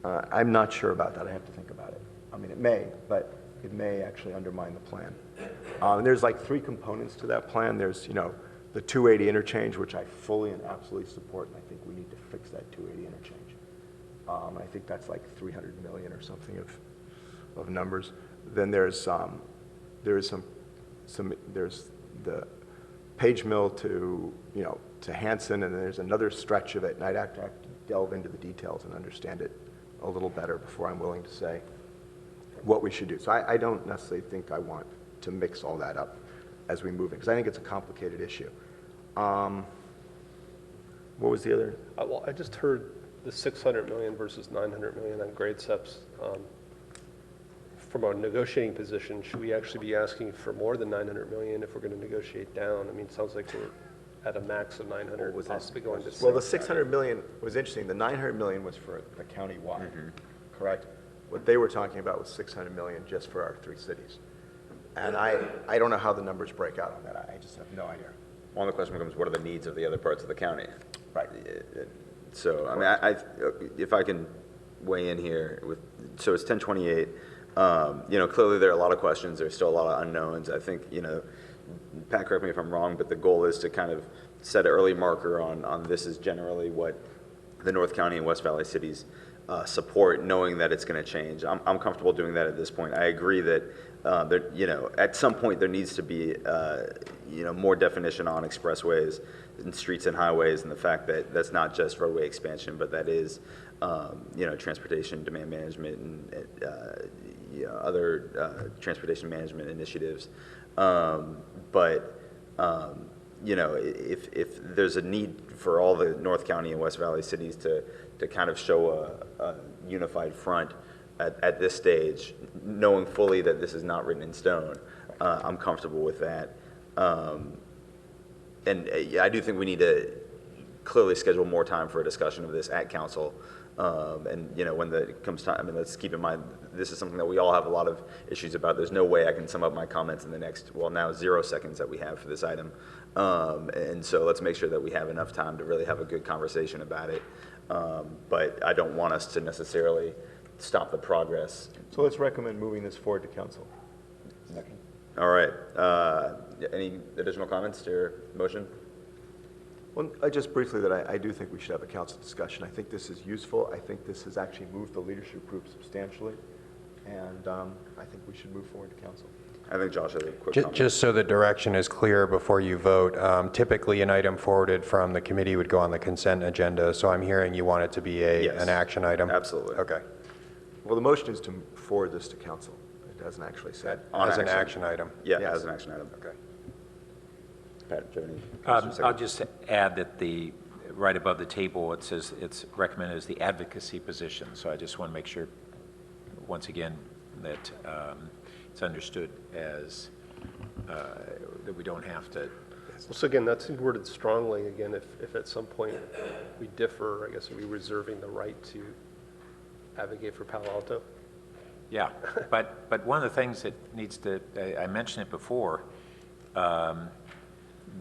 I'm not sure about that. I have to think about it. I mean, it may, but it may actually undermine the plan. And there's like 3 components to that plan. There's, the 280 interchange, which I fully and absolutely support, and I think we need to fix that 280 interchange. I think that's like 300 million or something of numbers. Then there's there's the Page Mill to to Hanson, and then there's another stretch of it, and I'd have to delve into the details and understand it a little better before I'm willing to say what we should do. So I don't necessarily think I want to mix all that up as we move in, because I think it's a complicated issue. What was the other? Well, I just heard the 600 million versus 900 million on grade steps. From our negotiating position, should we actually be asking for more than 900 million if we're going to negotiate down? I mean, it sounds like we're at a max of 900, possibly going to 600. Well, the 600 million was interesting. The 900 million was for the county-wide, correct? What they were talking about was 600 million just for our 3 cities. And I don't know how the numbers break out on that. I just have no idea. Well, the question becomes, what are the needs of the other parts of the county? Right. So, I mean, if I can weigh in here, so it's 1028. Clearly there are a lot of questions. There's still a lot of unknowns. I think, Pat, correct me if I'm wrong, but the goal is to kind of set an early marker on this is generally what the North County and West Valley cities support, knowing that it's going to change. I'm comfortable doing that at this point. I agree that at some point there needs to be more definition on expressways and streets and highways, and the fact that that's not just roadway expansion, but that is transportation demand management and other transportation management initiatives. If there's a need for all the North County and West Valley cities to kind of show a unified front at this stage, knowing fully that this is not written in stone, I'm comfortable with that. I do think we need to clearly schedule more time for a discussion of this at council. When it comes time, I mean, let's keep in mind, this is something that we all have a lot of issues about. There's no way I can sum up my comments in the next, now 0 seconds that we have for this item. And so let's make sure that we have enough time to really have a good conversation about it. But I don't want us to necessarily stop the progress. So let's recommend moving this forward to council. Second. All right. Any additional comments to your motion? Well, just briefly that I do think we should have a council discussion. I think this is useful. I think this has actually moved the leadership group substantially. And I think we should move forward to council. I think Josh has a quick comment. Just so the direction is clear before you vote, typically an item forwarded from the committee would go on the consent agenda. So I'm hearing you want it to be an action item? Absolutely. Okay. Well, the motion is to forward this to council. It doesn't actually say. As an action item? Yeah, Yes. as an action item. Okay. Pat, do you have any questions? I'll just add that right above the table, it says it's recommended as the advocacy position. So I just want to make sure, once again, that it's understood as that we don't have to. So again, that's worded strongly. Again, if at some point we differ, I guess are we reserving the right to advocate for Palo Alto? Yeah, but one of the things that needs to, I mentioned it before,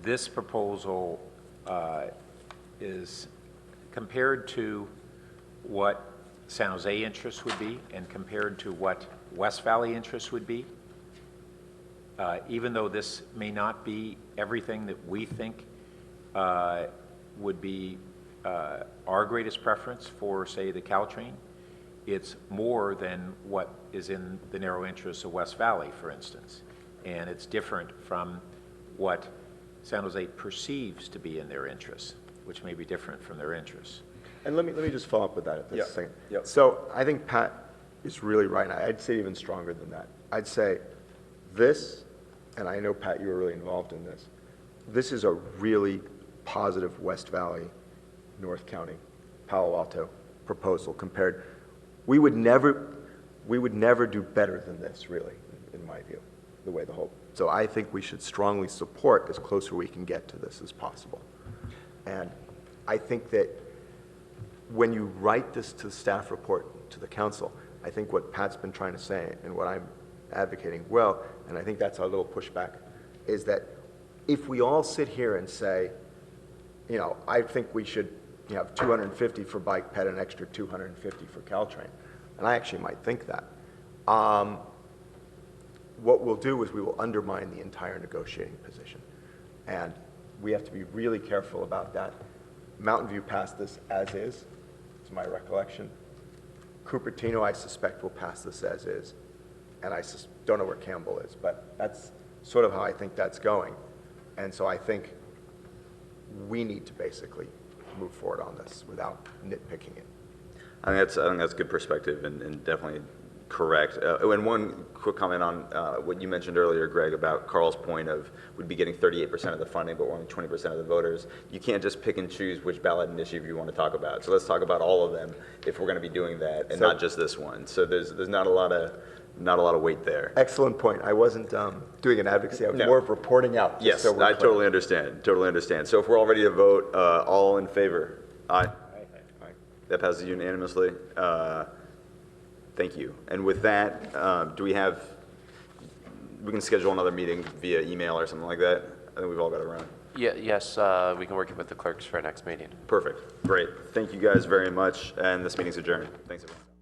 this proposal is compared to what San Jose interests would be and compared to what West Valley interests would be. Even though this may not be everything that we think would be our greatest preference for, say, the Caltrain, it's more than what is in the narrow interests of West Valley, for instance. And it's different from what San Jose perceives to be in their interests, which may be different from their interests. And let me just follow up with that at this Yeah. second. Yeah. So I think Pat is really right. I'd say even stronger than that. I'd say this, and I know, Pat, you were really involved in this, this is a really positive West Valley, North County, Palo Alto proposal compared. We would never do better than this, really, in my view, the way the whole. So I think we should strongly support as closer we can get to this as possible. And I think that when you write this to the staff report to the council, I think what Pat's been trying to say and what I'm advocating, well, and I think that's our little pushback, is that if we all sit here and say, you know, I think we should have 250 for bike ped and an extra 250 for Caltrain, and I actually might think that, what we'll do is we will undermine the entire negotiating position. And we have to be really careful about that. Mountain View passed this as is, it's my recollection. Cupertino, I suspect, will pass this as is. And I don't know where Campbell is, but that's sort of how I think that's going. And so I think we need to basically move forward on this without nitpicking it. I think that's good perspective and definitely correct. And one quick comment on what you mentioned earlier, Greg, about Carl's point of we'd be getting 38% of the funding, but we're only 20% of the voters. You can't just pick and choose which ballot initiative you want to talk about. So let's talk about all of them if we're going to be doing that, and not just this one. So there's not a lot of weight there. Excellent point. I wasn't doing an advocacy. I was more of reporting out. Yes, so I totally understand. Totally understand. So if we're all ready to vote, all in favor? Aye. Aye. That passes unanimously. Thank you. And with that, we can schedule another meeting via email or something like that? I think we've all got it around. Yeah, yes, we can work with the clerks for our next meeting. Perfect. Great. Thank you guys very much. And this meeting's adjourned. Thanks, everyone.